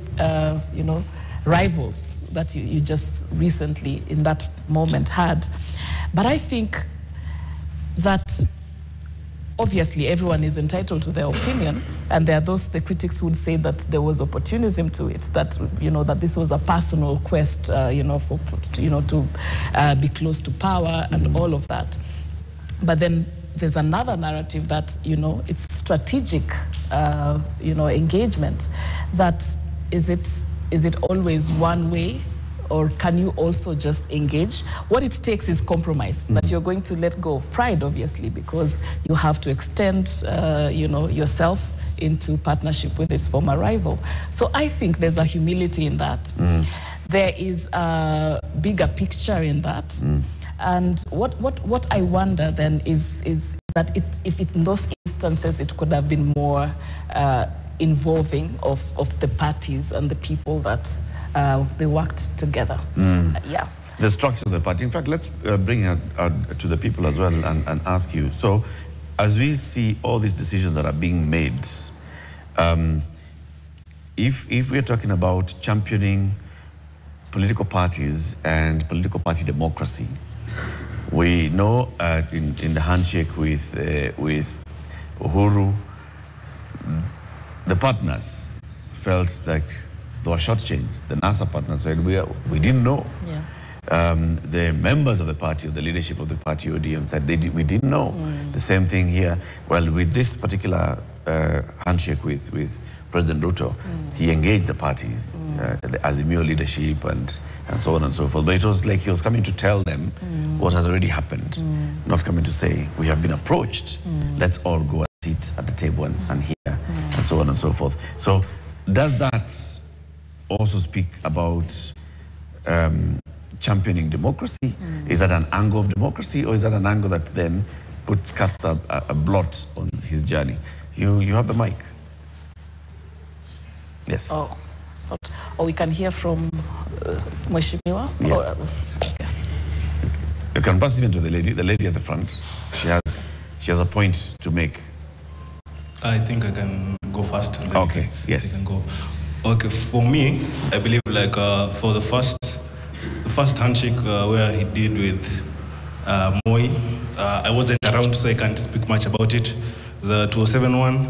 rivals that you just recently in that moment had. But I think that obviously everyone is entitled to their opinion, and there are the critics would say that there was opportunism to it, that that this was a personal quest, to be close to power and all of that. But then there's another narrative that it's strategic, engagement. That is it always one way? Or can you also just engage? What it takes is compromise, that you're going to let go of pride, obviously, because you have to extend, yourself into partnership with this former rival. So I think there's a humility in that. There is a bigger picture in that. And what I wonder then is that if in those instances it could have been more involving of the parties and the people that they worked together. The structure of the party. In fact, let's bring it to the people as well and ask you. So, as we see all these decisions that are being made, if we're talking about championing political parties and political party democracy, we know in the handshake with Uhuru, the partners felt like they were shortchanged. The NASA partners said, we didn't know. The members of the party, of the leadership of the party, ODM, said we didn't know. The same thing here. Well, with this particular handshake with President Ruto, he engaged the parties, the Azimio leadership and so on and so forth. But it was like he was coming to tell them what has already happened, not coming to say, we have been approached, let's all go and sit at the table and hear, and so on and so forth. So does that also speak about championing democracy? Is that an angle of democracy, or is that an angle that then casts a blot on his journey? You have the mic. Yes. Oh, it's not. Or we can hear from Mheshimiwa. Yeah. You can pass even to the lady at the front. She has a point to make. I think I can go first. Okay. Yes. I can go. Okay. For me, I believe for the first handshake where he did with Moi, I wasn't around, so I can't speak much about it. The 2007 one,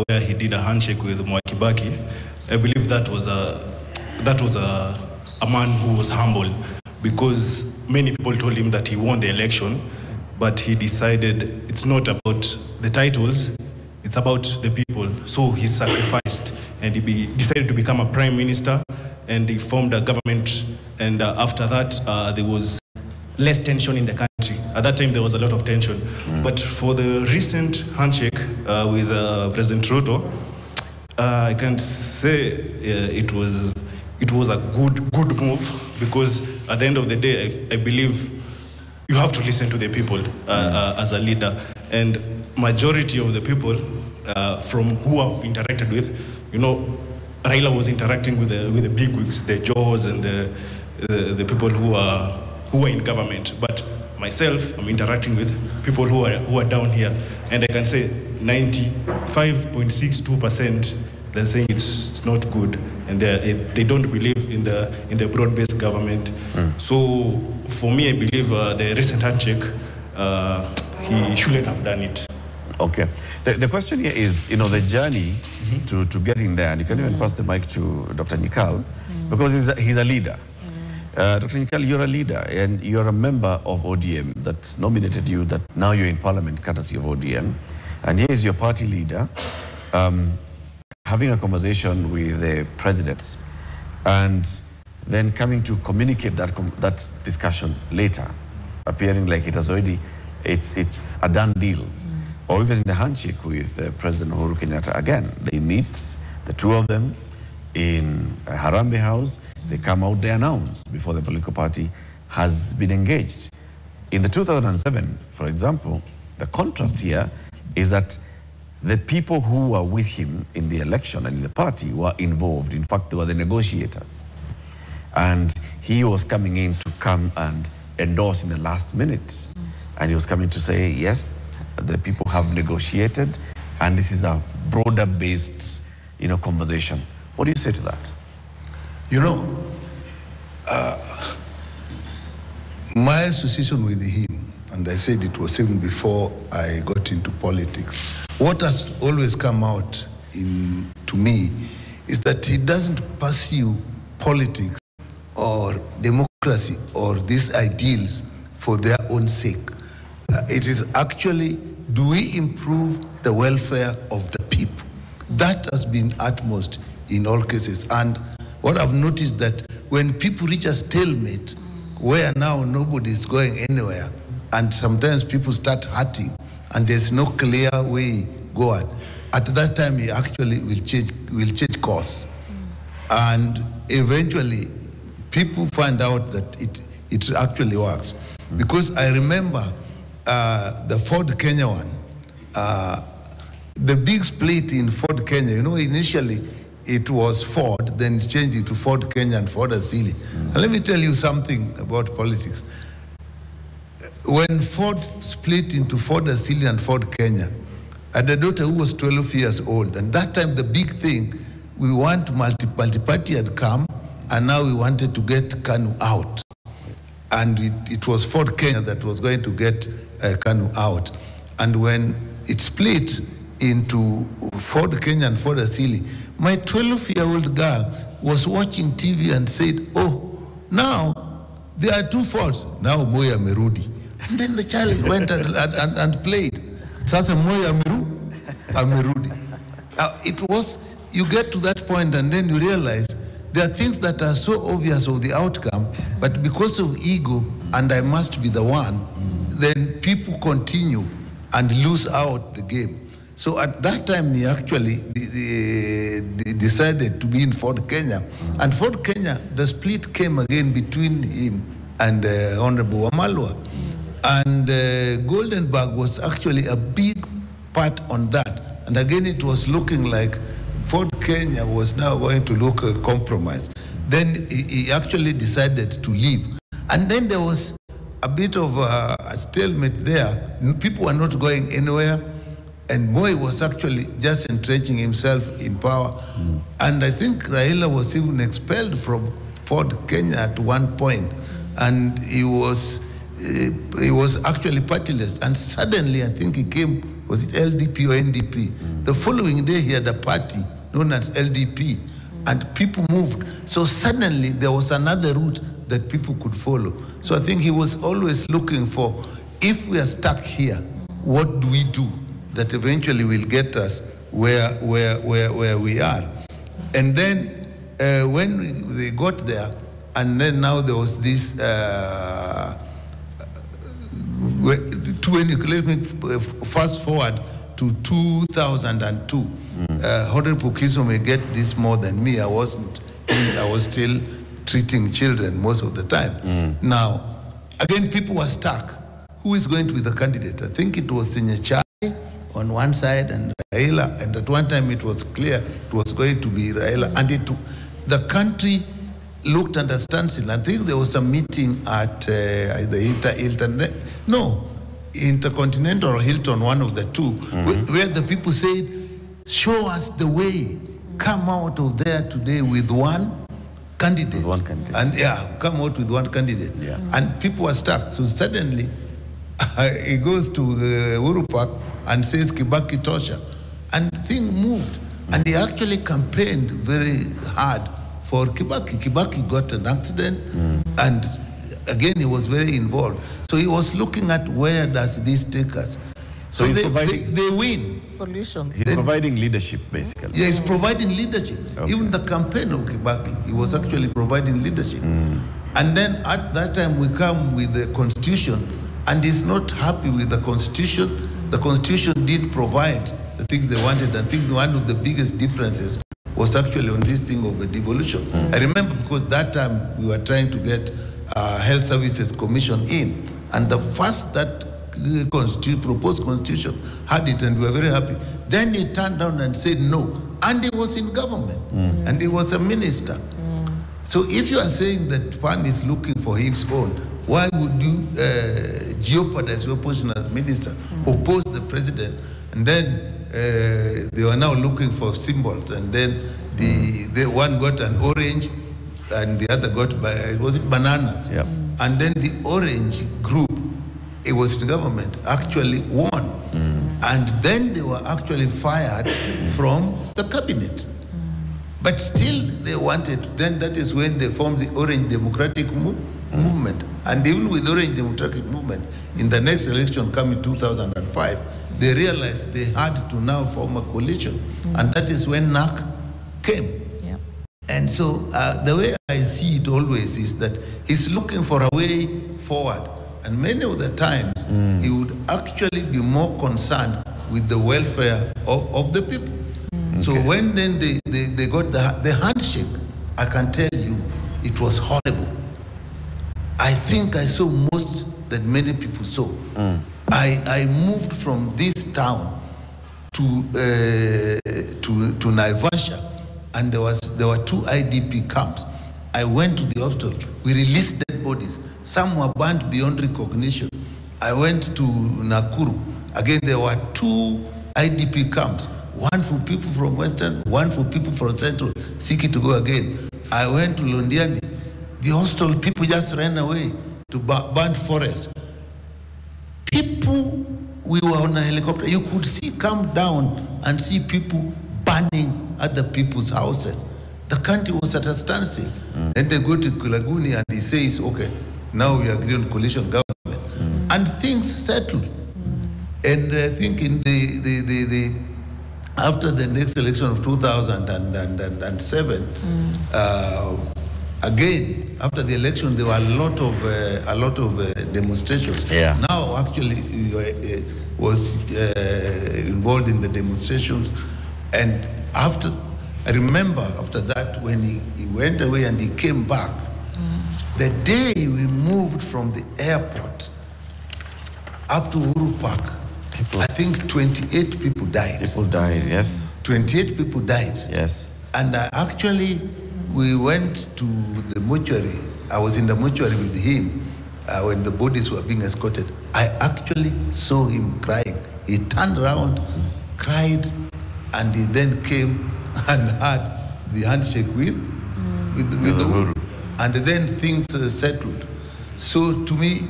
where he did a handshake with Mwai Kibaki, I believe that was a a man who was humble, because many people told him that he won the election, but he decided it's not about the titles, it's about the people. So he sacrificed, and he decided to become a prime minister, and he formed a government, and after that there was less tension in the country. At that time there was a lot of tension. But for the recent handshake with President Ruto, I can say it was a good move, because at the end of the day, I believe you have to listen to the people as a leader. And majority of the people from who I've interacted with, you know, Raila was interacting with the bigwigs, the Jaws, and the people who are in government. But myself, I'm interacting with people who are down here, and I can say 95.62% they're saying it's not good, and they don't believe in the broad-based government. So for me, I believe the recent handshake, he shouldn't have done it. Okay. The question here is, you know, the journey to getting there, and you can even pass the mic to Dr. Nikal, because he's a leader. Dr. Nikal, you're a leader, and you're a member of ODM that nominated you, that now you're in parliament courtesy of ODM, and here is your party leader having a conversation with the president, and then coming to communicate that discussion later, appearing like it has already, it's a done deal. Or even in the handshake with President Uhuru Kenyatta, again, they meet, the two of them, in Harambee House. They come out, they announce before the political party has been engaged. In the 2007, for example, the contrast here is that the people who were with him in the election and in the party were involved. In fact, they were the negotiators. And he was coming in to come and endorse in the last minute. And he was coming to say, yes, the people have negotiated, and this is a broader-based, you know, conversation. What do you say to that? You know, my association with him, and I said it was even before I got into politics, what has always come out to me is that he doesn't pursue politics or democracy or these ideals for their own sake. It is actually, do we improve the welfare of the people? That has been utmost in all cases. And what I've noticed that when people reach a stalemate, where now nobody is going anywhere, and sometimes people start hurting, and there's no clear way go at that time he actually will change course. And eventually people find out that it actually works. Because I remember the Ford Kenya one, the big split in Ford Kenya, you know, initially it was Ford, then it changed it to Ford Kenya and Ford Asili. And let me tell you something about politics. When Ford split into Ford Asili and Ford Kenya, I had a daughter who was 12 years old, and that time the big thing, we want multi-party had come, and now we wanted to get KANU out. And it was Ford Kenya that was going to get KANU out. And when it split into Ford Kenya and Ford Asili, my 12-year-old girl was watching TV and said, oh, now there are two Fords. Now Moya Merudi. And then the child went and played. Sasa Moya Amerudi. It was, you get to that point and then you realize there are things that are so obvious of the outcome, but because of ego and I must be the one, then people continue and lose out the game. So at that time, he actually decided to be in Ford Kenya. And Ford Kenya, the split came again between him and Honorable Wamalwa. And Goldenberg was actually a big part on that. And again, it was looking like Ford Kenya was now going to look a compromise. Then he actually decided to leave. And then there was a bit of a stalemate there. People were not going anywhere. And Moi was actually just entrenching himself in power. And I think Raila was even expelled from Ford Kenya at one point. And he was actually partyless. And suddenly, I think he came, was it LDP or NDP? The following day, he had a party known as LDP. and people moved. So suddenly there was another route that people could follow. So I think he was always looking for, if we are stuck here, what do we do that eventually will get us where we are? And then when they got there, and then now there was this, let me fast forward to 2002. Honorable Kiso may get this more than me. I was still treating children most of the time. Now, again, people were stuck. Who is going to be the candidate? I think it was Nyachai on one side and Raila, and at one time it was clear it was going to be Raila, and the country looked at a standstill. I think there was a meeting at the Intercontinental or Hilton, one of the two, where the people said, show us the way, come out of there today with one candidate. And come out with one candidate. And people were stuck. So suddenly, he goes to Uhuru Park and says Kibaki Tosha. And thing moved. And he actually campaigned very hard for Kibaki. Kibaki got an accident, and again, he was very involved. So he was looking at where does this take us. So they win. Solutions. He's providing leadership, basically. Yeah, he's providing leadership. Okay. Even the campaign of Kibaki, he was actually providing leadership. And then at that time, we come with the constitution, and he's not happy with the constitution. The constitution didn't provide the things they wanted. I think one of the biggest differences was actually on this thing of a devolution. I remember because that time we were trying to get Health Services Commission in, and the first that proposed constitution had it, and we were very happy. Then he turned down and said no, and he was in government, and he was a minister. So if you are saying that PAN is looking for his own, why would you jeopardize your position as minister, oppose the president, and then they were now looking for symbols, and then the one got an orange, and the other got, was it bananas? Yep. And then the orange group, it was the government, actually won. And then they were actually fired from the cabinet. But still they wanted, then that is when they formed the Orange Democratic Movement. And even with Orange Democratic Movement, in the next election coming 2005, they realized they had to now form a coalition. And that is when NAC came. And so the way I see it always is that he's looking for a way forward. And many of the times, he would actually be more concerned with the welfare of the people. So when then they got the handshake, I can tell you, it was horrible. I think I saw most that many people saw. I moved from this town to Naivasha, and there were 2 IDP camps. I went to the hospital. We released dead bodies. Some were burnt beyond recognition. I went to Nakuru. Again, there were 2 IDP camps. One for people from Western, one for people from Central, seeking to go again. I went to Londiani. The hostel people just ran away to burnt forest. People, we were on a helicopter. You could see, come down and see people burning at the people's houses. The country was at a standstill. Then they go to Kulaguni and he says, okay, now we agree on coalition government. And things settled. And I think in after the next election of 2007, again, after the election, there were a lot of demonstrations. Now, actually, was involved in the demonstrations. And I remember after that, when he went away and he came back, the day we moved from the airport up to Uhuru Park, I think 28 people died. People died, yes. 28 people died. Yes. And actually, we went to the mortuary. I was in the mortuary with him when the bodies were being escorted. I actually saw him crying. He turned around, cried, and he then came and had the handshake with the Uhuru. And then things settled. So to me,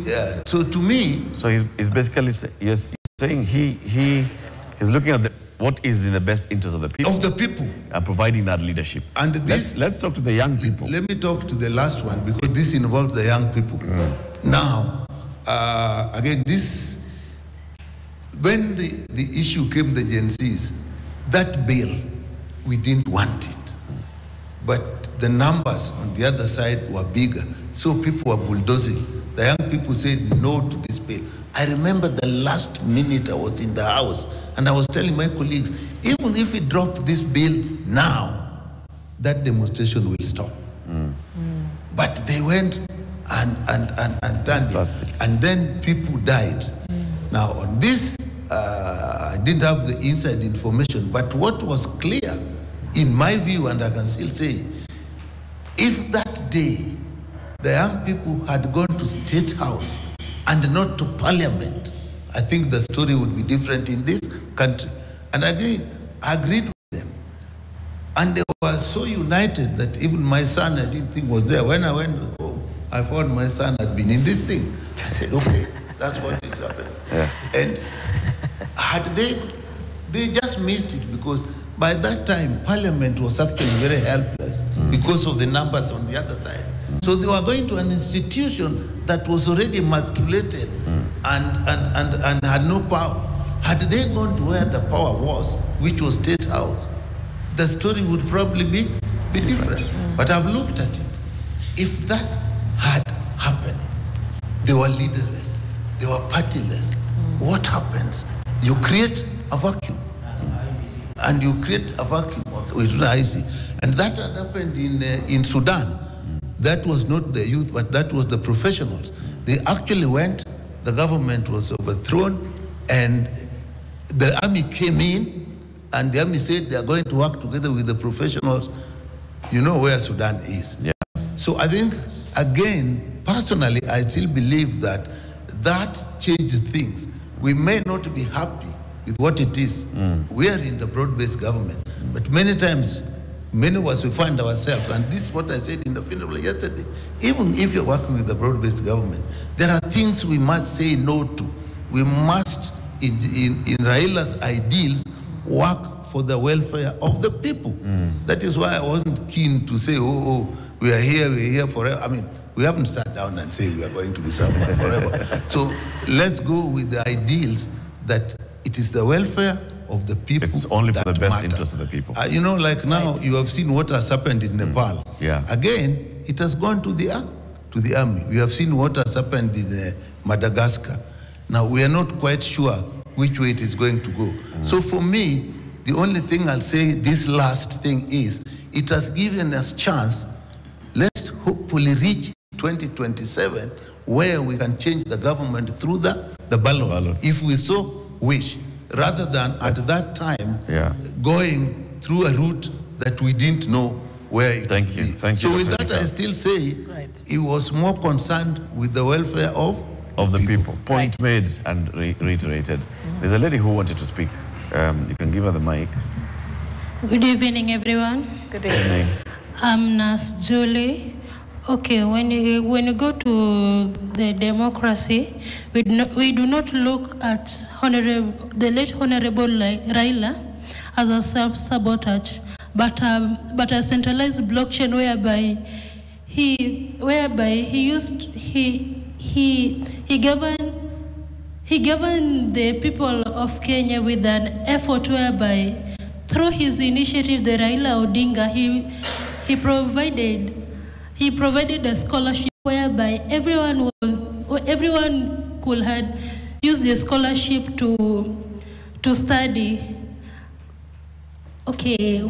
So he's basically saying he's looking at the what is in the best interest of the people. Of the people. And providing that leadership. And this, let's talk to the young people. Let me talk to the last one, because this involves the young people. Now, again, this, when the issue came, the Gen Zs, that bill, we didn't want it. But the numbers on the other side were bigger, so people were bulldozing. The young people said no to this bill. I remember the last minute I was in the House, and I was telling my colleagues, even if we drop this bill now, that demonstration will stop. But they went and done it. And then people died. Now on this, I didn't have the inside information, but what was clear, in my view, and I can still say, if that day the young people had gone to State House and not to Parliament, I think the story would be different in this country. And I agreed with them. And they were so united that even my son, I didn't think was there. When I went home, I found my son had been in this thing. I said, okay, that's what is happening. Yeah. And had they just missed it, because by that time, Parliament was actually very helpless because of the numbers on the other side. So they were going to an institution that was already emasculated and had no power. Had they gone to where the power was, which was State House, the story would probably be different. But I've looked at it. If that had happened, they were leaderless, they were partyless. What happens? You create a vacuum. And you create a vacuum with IC. And that had happened in Sudan. That was not the youth, but that was the professionals. They actually went, the government was overthrown, and the army came in, and the army said they are going to work together with the professionals. You know where Sudan is. Yeah. So I think, again, personally, I still believe that changed things. We may not be happy with what it is. We are in the broad-based government, but many times, many of us, we find ourselves, and this is what I said in the funeral yesterday, even if you're working with the broad-based government, there are things we must say no to. We must, in Raila's ideals, work for the welfare of the people. That is why I wasn't keen to say, we're here forever. I mean, we haven't sat down and said we are going to be served forever. So let's go with the ideals that it is the welfare of the people. It's only for the best matter. interest of the people. You know, like now, you have seen what has happened in Nepal. Yeah. Again, it has gone to the army. We have seen what has happened in Madagascar. Now, we are not quite sure which way it is going to go. So for me, the only thing I'll say, this last thing is, it has given us chance. Let's hopefully reach 2027, where we can change the government through the ballot, if we so wish, rather than at that time going through a route that we didn't know where it would be. Thank you. So with that, I still say he was more concerned with the welfare of the people. Point made and reiterated. There's a lady who wanted to speak. You can give her the mic. Good evening, everyone. Good evening. I'm Nas Julie. Okay, when you go to the democracy, we do not look at the late Honorable Raila as a self-sabotage, but a centralized blockchain whereby he governed the people of Kenya with an effort whereby through his initiative, the Raila Odinga, he provided a scholarship whereby everyone could had used the scholarship to study. Okay,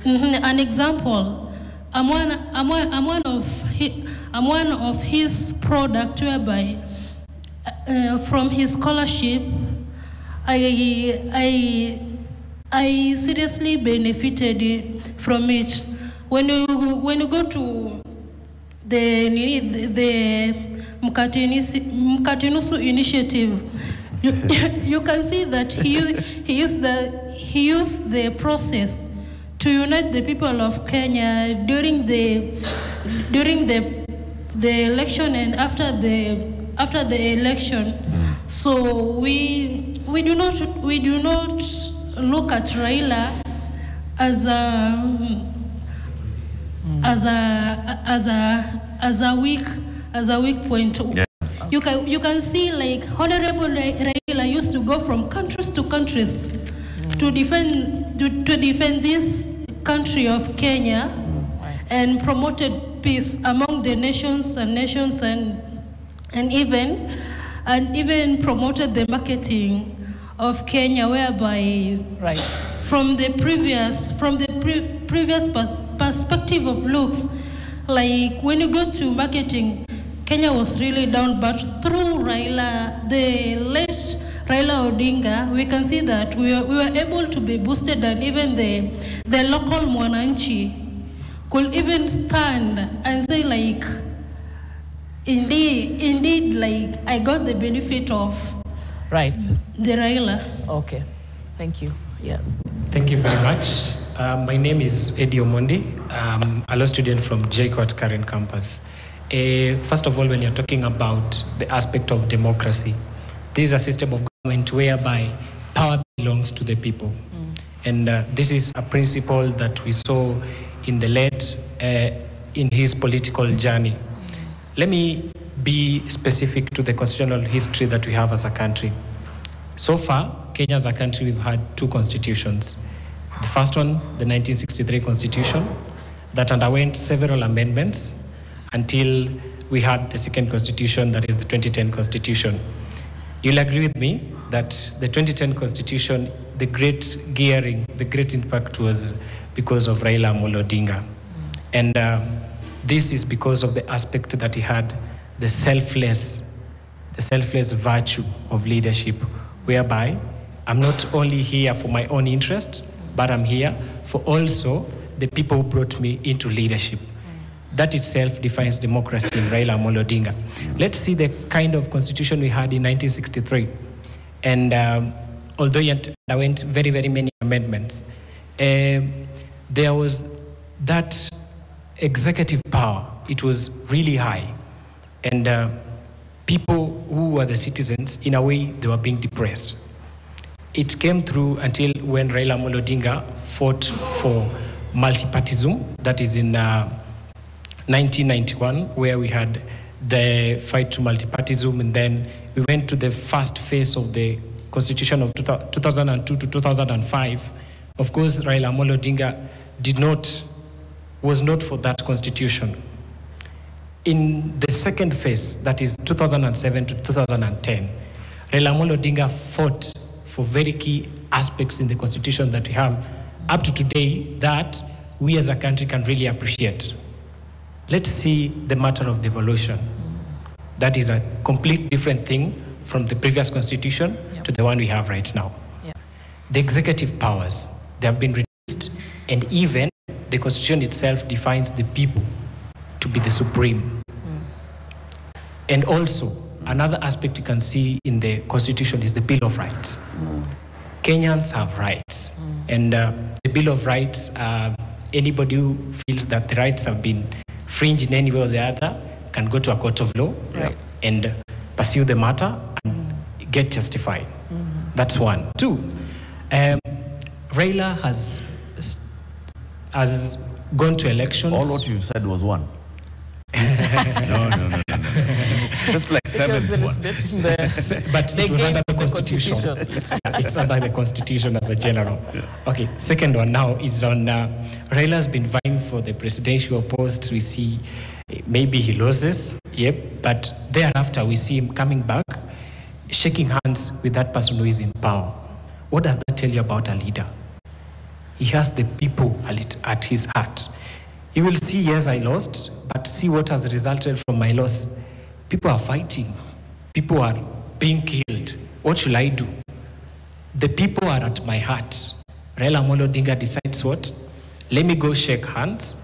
an example. I'm one of his product whereby from his scholarship, I seriously benefited from it. When you go to the Mkatinusu initiative, you can see that he used the process to unite the people of Kenya during the election and after the election. So we do not look at Raila as a weak point. Yeah. You can see like Honorable Raila used to go from countries to countries to defend this country of Kenya and promoted peace among the nations and even promoted the marketing of Kenya, whereby from the previous perspective of looks, like when you go to marketing, Kenya was really down, but through Raila, the late Raila Odinga, we can see that we were able to be boosted, and even the local mwananchi could even stand and say like, indeed, like I got the benefit of the Raila. Okay, thank you. Yeah. Thank you very much. My name is Eddie Omondi. I'm a law student from JKUAT current campus. First of all, when you're talking about the aspect of democracy, this is a system of government whereby power belongs to the people. And this is a principle that we saw in the late, in his political journey. Let me be specific to the constitutional history that we have as a country. So far, Kenya as a country, we've had two constitutions. The first one, the 1963 constitution, that underwent several amendments until we had the second constitution, that is the 2010 constitution. You'll agree with me that the 2010 constitution, the great gearing, the great impact was because of Raila Odinga. And this is because of the aspect that he had, the selfless virtue of leadership, whereby I'm not only here for my own interest, but I'm here for also the people who brought me into leadership. That itself defines democracy in Raila Odinga. Let's see the kind of constitution we had in 1963. And although it underwent very, very many amendments, there was that executive power. It was really high. And people who were the citizens, in a way, they were being depressed. It came through until when Raila Odinga fought for multipartyism, that is in 1991, where we had the fight to multipartyism, and then we went to the first phase of the constitution of 2002 to 2005. Of course, Raila Odinga was not for that constitution. In the second phase, that is 2007 to 2010, Raila Odinga fought for very key aspects in the constitution that we have up to today that we as a country can really appreciate. Let's see the matter of devolution. That is a complete different thing from the previous constitution to the one we have right now. The executive powers, they have been reduced, and even the constitution itself defines the people to be the supreme. And also, another aspect you can see in the constitution is the Bill of Rights. Kenyans have rights, and the Bill of Rights, anybody who feels that the rights have been fringed in any way or the other can go to a court of law and pursue the matter and get justified. That's one. Two, Raila has gone to elections. All what you said was one. No. Just like seven. But it was under the constitution. It's under the constitution as a general. Okay, second one now is on Raila's been vying for the presidential post. We see maybe he loses, but thereafter we see him coming back, shaking hands with that person who is in power. What does that tell you about a leader? He has the people at his heart. He will see, yes, I lost, but see what has resulted from my loss. People are fighting. People are being killed. What should I do? The people are at my heart. Raila Odinga decides what? Let me go shake hands.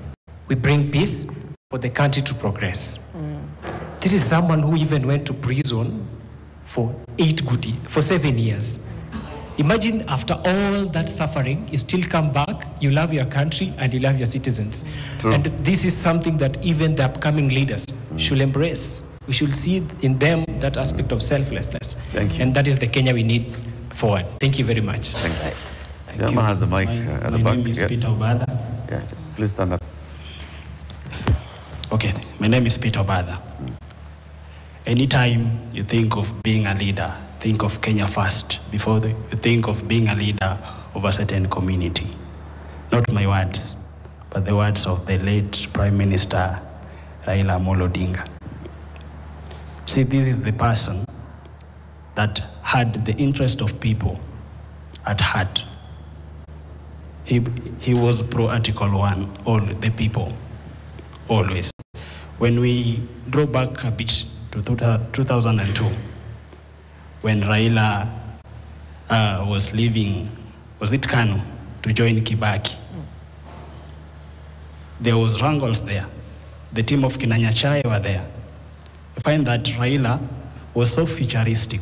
We bring peace for the country to progress. This is someone who even went to prison for 7 years. Imagine after all that suffering, you still come back, you love your country, and you love your citizens. True. And this is something that even the upcoming leaders should embrace. We should see in them that aspect of selflessness. Thank you. And that is the Kenya we need forward. Thank you very much. Thank you. Jama has the mic at the back. My name is Peter Obada. Yeah, just please stand up. Okay, my name is Peter Obada. Anytime you think of being a leader, think of Kenya first before you think of being a leader of a certain community. Not my words, but the words of the late Prime Minister Raila Odinga. See, this is the person that had the interest of people at heart. He was pro-Article 1, all the people, always. When we draw back a bit to 2002, when Raila was leaving, was it Kanu, to join Kibaki, there was wrangles there. The team of Kinanyachai were there. I find that Raila was so futuristic.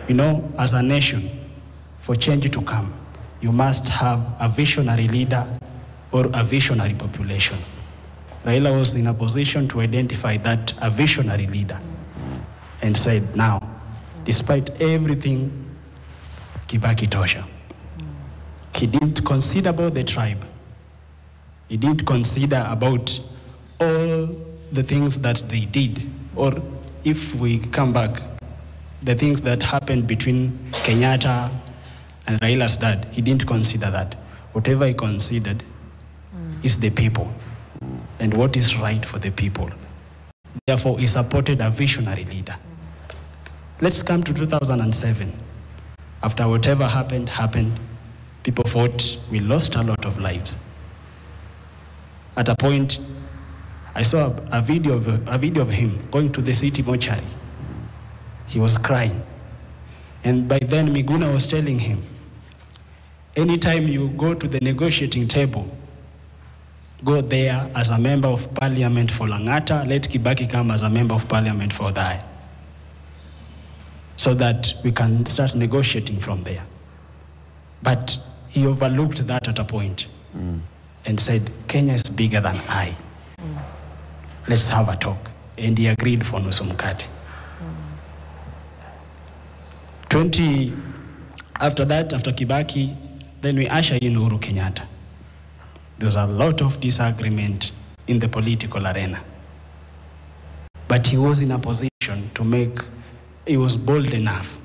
You know, as a nation, for change to come, you must have a visionary leader or a visionary population. Raila was in a position to identify that a visionary leader and said, now, despite everything, Kibaki tosha. He didn't consider about the tribe. He didn't consider about all the things that they did, or if we come back, the things that happened between Kenyatta and Raila's dad, he didn't consider that. Whatever he considered is the people and what is right for the people. Therefore, he supported a visionary leader. Let's come to 2007. After whatever happened, people fought, we lost a lot of lives. At a point, I saw a video of him going to the city mortuary. He was crying. And by then, Miguna was telling him, anytime you go to the negotiating table, go there as a member of parliament for Langata, let Kibaki come as a member of parliament for Thai, so that we can start negotiating from there. But he overlooked that at a point and said, Kenya is bigger than I. Let's have a talk. And he agreed for nusu mkate. After that, after Kibaki, then we usher in Uhuru Kenyatta. There was a lot of disagreement in the political arena. But he was in a position to he was bold enough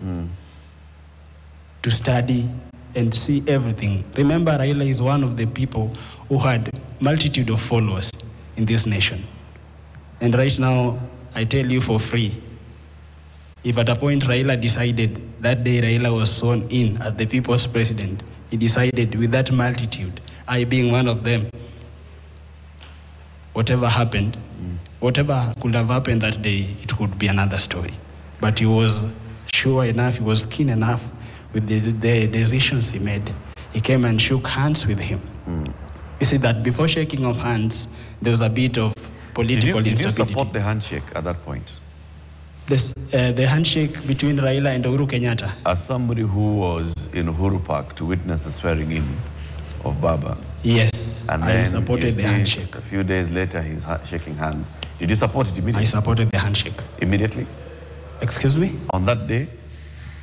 to study and see everything. Remember, Raila is one of the people who had multitude of followers in this nation. And right now, I tell you for free, if at a point Raila decided, that day Raila was sworn in as the people's president, he decided with that multitude, I being one of them, whatever happened, whatever could have happened that day, it could be another story. But he was sure enough, he was keen enough with the decisions he made. He came and shook hands with him. You see that before shaking of hands, there was a bit of political instability. Did you support the handshake at that point? The handshake between Raila and Uhuru Kenyatta? As somebody who was in Uhuru Park to witness the swearing in of Baba. Yes, and I supported the handshake. A few days later, he's shaking hands. Did you support it immediately? I supported the handshake. Immediately? Excuse me? On that day?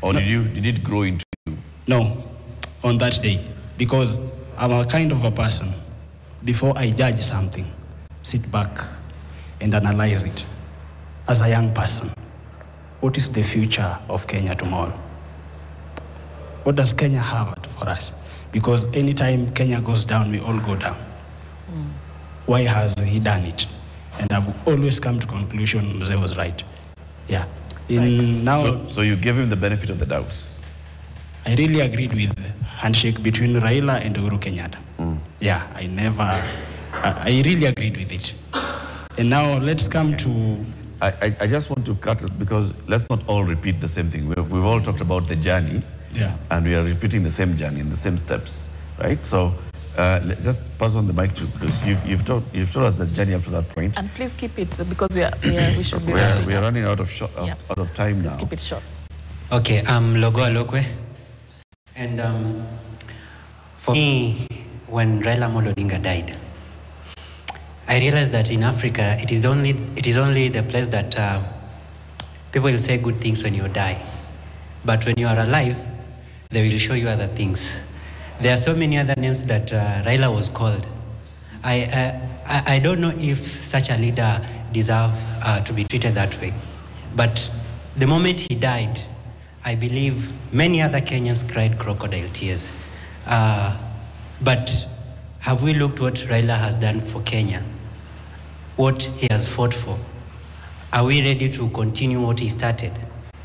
Or no. Did it grow into you? No, on that day. Because I'm a kind of a person, before I judge something, sit back and analyze it. As a young person, what is the future of Kenya tomorrow? What does Kenya have for us? Because anytime Kenya goes down, we all go down. Why has he done it? And I've always come to conclusion Mzee was right. Yeah. So you gave him the benefit of the doubts? I really agreed with the handshake between Raila and Uhuru Kenyatta. Yeah, I really agreed with it. And now let's come to... I just want to cut it because let's not all repeat the same thing. We've all talked about the journey, and we are repeating the same journey in the same steps, right? So let's just pass on the mic to, because you've told us the journey up to that point. And please keep it because we should be we are running out of time now. Please keep it short. Okay, I'm Logo Alokwe, and for me, when Raila Odinga died, I realized that in Africa, it is only the place that people will say good things when you die. But when you are alive, they will show you other things. there are so many other names that Raila was called. I don't know if such a leader deserves to be treated that way. But the moment he died, I believe many other Kenyans cried crocodile tears. But have we looked what Raila has done for Kenya? What he has fought for? Are we ready to continue what he started?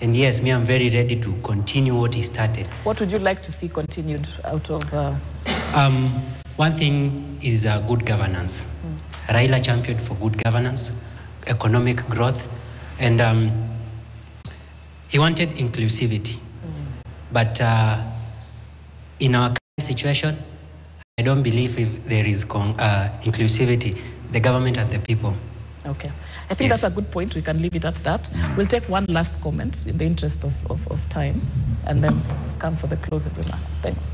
And yes, me, I'm very ready to continue what he started. What would you like to see continued out of... One thing is good governance. Raila championed for good governance, economic growth, and he wanted inclusivity. But in our current situation, I don't believe if there is inclusivity, the government and the people. Okay. I think that's a good point. We can leave it at that. We'll take one last comment in the interest of time and then come for the closing remarks. Thanks.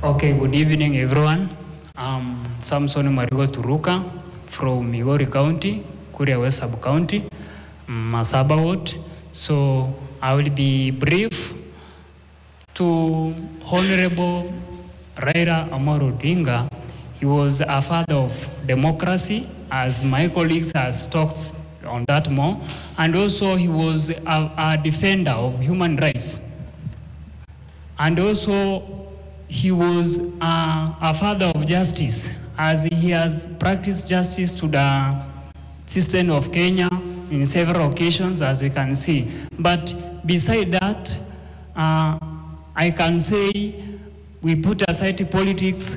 Okay, good evening, everyone. I'm Samson Marigo Turuka from Migori County, Kuria West Sub-County, Masaba Ward. So I will be brief. To Honorable Raila Odinga, he was a father of democracy, as my colleagues has talked on that more, and also he was a defender of human rights. And also he was a father of justice, as he has practiced justice to the system of Kenya in several occasions, as we can see. But beside that, I can say we put aside politics.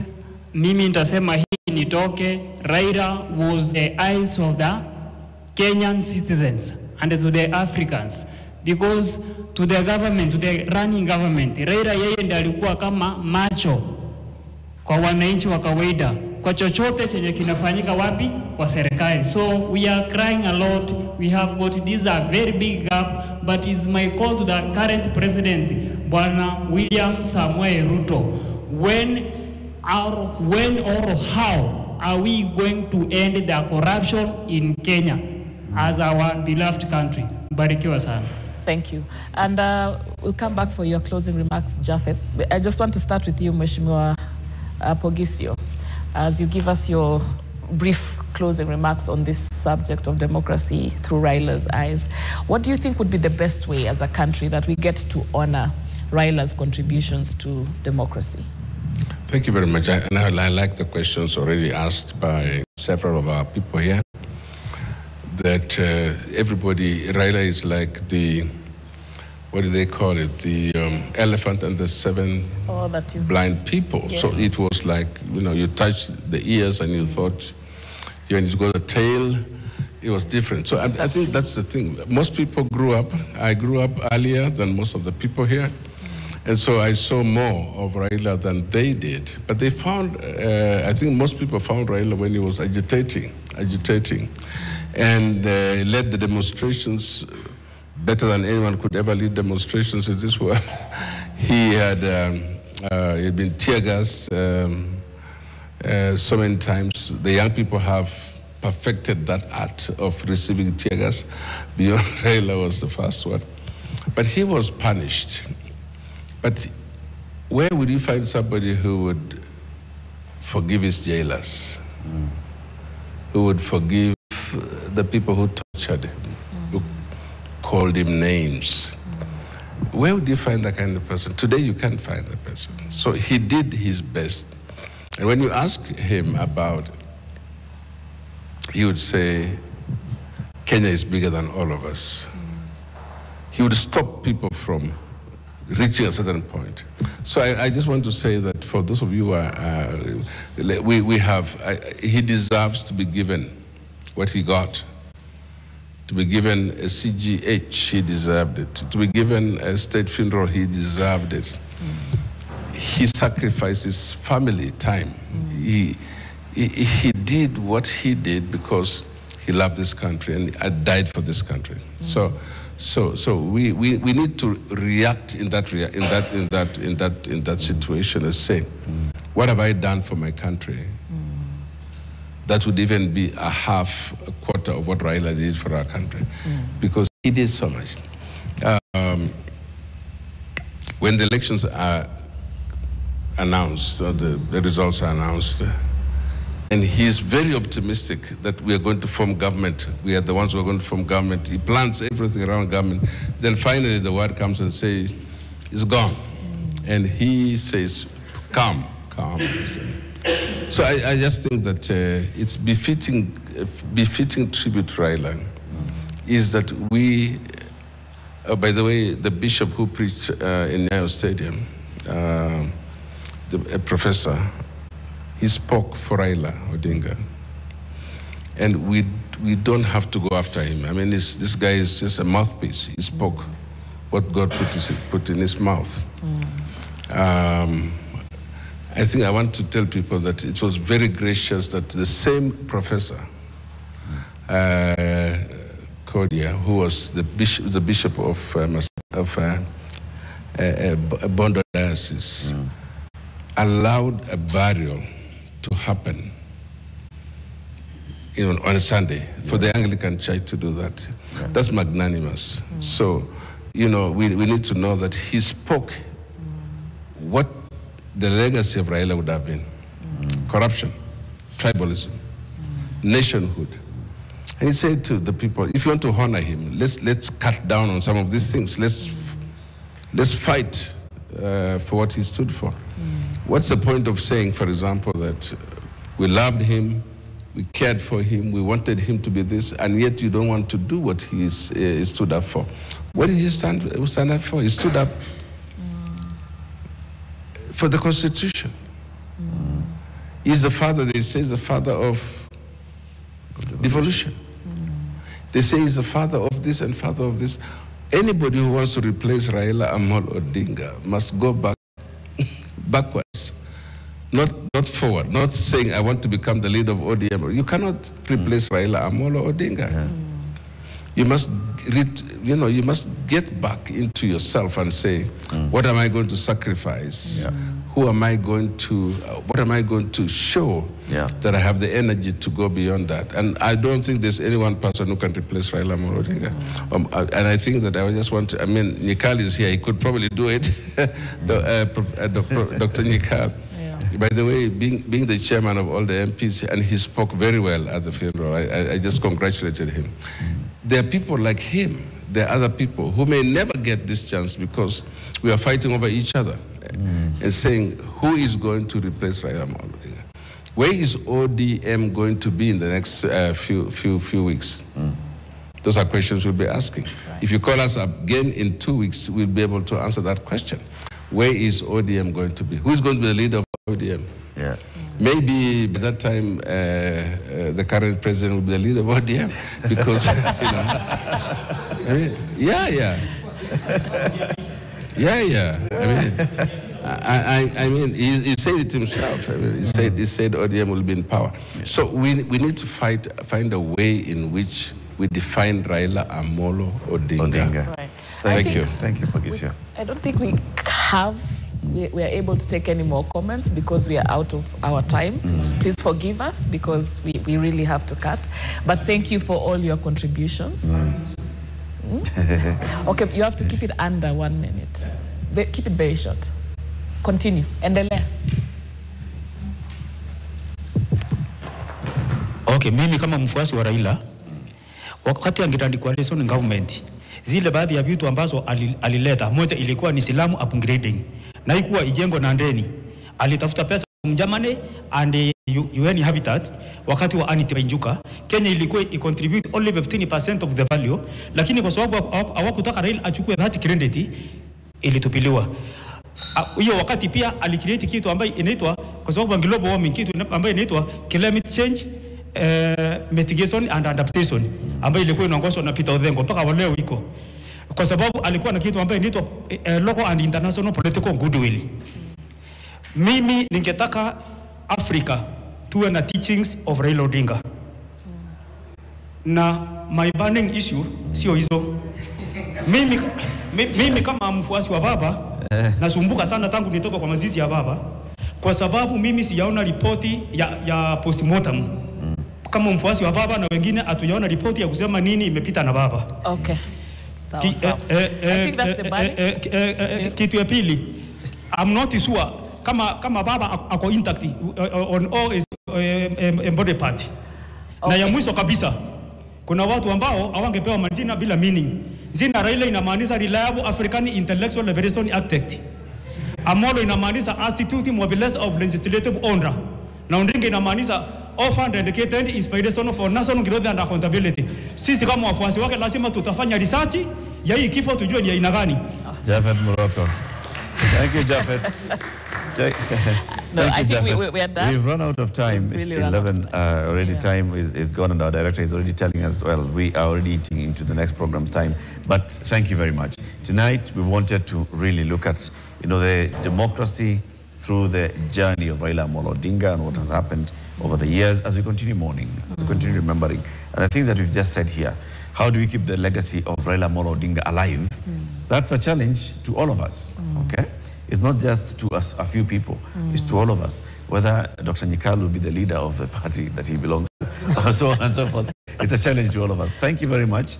Mimi nitasema hii nitoke. Raila was the eyes of the Kenyan citizens and to the Africans, because to the government, to the running government, Raila yeye ndiye alikuwa kama macho kwa wananchi wa kawaida, kwa chochote chenye kinafanyika wapi kwa serikali. So we are crying a lot. We have got this a very big gap, but it's my call to the current president, Bwana William Samuel Ruto, when or how are we going to end the corruption in Kenya as our beloved country? Barikiwa sana. Thank you. And we'll come back for your closing remarks, Japheth. I just want to start with you, Mheshimiwa Pogisio, as you give us your brief closing remarks on this subject of democracy through Raila's eyes. What do you think would be the best way as a country that we get to honor Raila's contributions to democracy? Thank you very much. And I like the questions already asked by several of our people here, that everybody, Raila is like the, what do they call it, the elephant and the seven blind people. Yes. So it was like, you know, you touched the ears and you thought, when you got a tail, it was different. So I think that's the thing. Most people grew up, I grew up earlier than most of the people here. And so I saw more of Raila than they did. But they found, I think most people found Raila when he was agitating. And led the demonstrations better than anyone could ever lead demonstrations in this world. He had he'd been tear gassed so many times. The young people have perfected that art of receiving tear gas. Beyond Raila was the first one. But he was punished. But where would you find somebody who would forgive his jailers, who would forgive the people who tortured him, who called him names? Where would you find that kind of person? Today you can't find that person. So he did his best. And when you ask him about, he would say, Kenya is bigger than all of us. He would stop people from reaching a certain point. So I just want to say that for those of you who he deserves to be given what he got. To be given a CGH, he deserved it. To be given a state funeral, he deserved it. He sacrificed his family time. He did what he did because he loved this country and died for this country. So we need to react in that situation and say, what have I done for my country? That would even be a quarter of what Raila did for our country, because he did so much. When the elections are announced, the results are announced. And he's very optimistic that we are going to form government. We are the ones who are going to form government. He plans everything around government. Then finally the word comes and says, it's gone. And he says, calm. So I just think that it's befitting tribute to Raila is that we, by the way, the bishop who preached in Nyayo Stadium, a professor, he spoke for Raila Odinga. And we don't have to go after him. I mean, this guy is just a mouthpiece. He spoke what God put in his mouth. I think I want to tell people that it was very gracious that the same professor, Kodia, who was the bishop of Bondo Diocese, allowed a burial to happen on a Sunday for the Anglican Church to do that. That's magnanimous. So, we need to know that he spoke what the legacy of Raila would have been. Corruption, tribalism, nationhood. And he said to the people, if you want to honor him, let's cut down on some of these things. Let's fight for what he stood for. What's the point of saying, for example, that we loved him, we cared for him, we wanted him to be this, and yet you don't want to do what he stood up for? What did he stand up for? He stood up for the Constitution. He's the father, they say, the father of devolution. They say he's the father of this and father of this. Anybody who wants to replace Raila Amolo Odinga must go backwards, not forward, not saying I want to become the leader of ODM. You cannot replace Raila Amolo Odinga. You must you must get back into yourself and say, what am I going to sacrifice? Who am I going to, what am I going to show that I have the energy to go beyond that? And I don't think there's any one person who can replace Raila Amolo Odinga. And I think that I just want to, Nyikal is here, he could probably do it. Dr. Nyikal. By the way, being the chairman of all the MPs, and he spoke very well at the funeral, I just congratulated him. There are people like him, there are other people who may never get this chance because we are fighting over each other and saying, who is going to replace Raila Amolo Odinga? Where is ODM going to be in the next few weeks? Those are questions we'll be asking. If you call us again in 2 weeks, we'll be able to answer that question. Where is ODM going to be? Who is going to be the leader of ODM? Maybe by that time, the current president will be the leader of ODM because, he said it himself. He said ODM will be in power. So we need to find a way in which we define Raila Amolo Odinga. Right. Thank you, Pagisio. I don't think we are able to take any more comments because we are out of our time. Please forgive us because we really have to cut. But thank you for all your contributions. Okay, you have to keep it under 1 minute. Keep it very short. Continue. Endelea. Okay, mimi kama mfuasi wa Raila, wakati angitandikwa coalition government, zile baadhi ya vitu ambazo alileta, moja ilikuwa ni silamu upgrading. Na ikuwa ijengo na ndeni. Alitafuta pesa Germany and UN Habitat wakati wa Anita Injuka. Kenya ilikuwa i-contribute only 15% of the value, lakini kwa sababu hawakutaka Raila achukue that credit, ilitupiliwa. Hiyo wakati pia alicreate kitu ambayo inaitwa, kwa sababu global warming, kitu ambayo inaitwa climate change mitigation and adaptation, ambayo ilikuwa inaongozwa na Peter Odhengo mpaka leo iko. Kwa sababu alikuwa na kitu ambayo inaitwa local and international political goodwill. Mimi ningetaka Africa tuwe na teachings of Raila Odinga. Na my burning issue sio hizo. Mimi kama mfuasi wa baba nasumbuka sana tangu nitoka kwa mazizi ya baba, kwa sababu mimi sijaona ripoti ya postmortem. Kama mfuasi wa baba na wengine hatujaona ripoti ya kusema nini imepita na baba. Okay. I think that's the bad. Kitu ya pili, I'm not sure kama baba ako intact on all is body part. Na ya mwisho kabisa, kuna watu ambao hawangepewa majina bila meaning. Jina Raila inamaanisha Reliable African Intellectual Liberation Act. Amolo inamaanisha Institute Mobilization of Legislative Order. Na Odinga inamaanisha Offer Dedicated Inspiration for National Growth and Accountability. Sisi kama wafuasi wake lazima tutafanya research ya hii kifo tujue ni aina gani. Jafet Morocco. Thank you, Jafet. No, I think Jafet. we are done. We've run out of time. It's 11 already. Yeah. Time is gone, and our director is already telling us, well, we are already eating into the next program's time. But thank you very much. Tonight, we wanted to really look at, the democracy through the journey of Raila Odinga and what has happened over the years as we continue mourning, as we continue remembering. And the things that we've just said here, how do we keep the legacy of Raila Odinga alive? That's a challenge to all of us, okay? It's not just to us, a few people, it's to all of us. Whether Dr. Nyikal will be the leader of the party that he belongs to, or so on and so forth. It's a challenge to all of us. Thank you very much,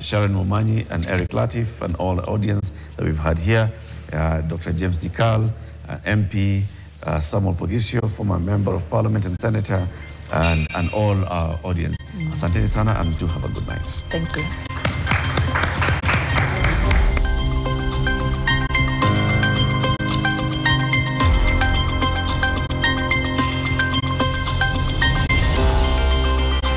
Sharon Momanyi and Eric Latif and all the audience that we've had here. Dr. James Nyikal, MP, Samuel Pogisio, former member of parliament and senator, and all our audience. Asante sana, and do have a good night. Thank you.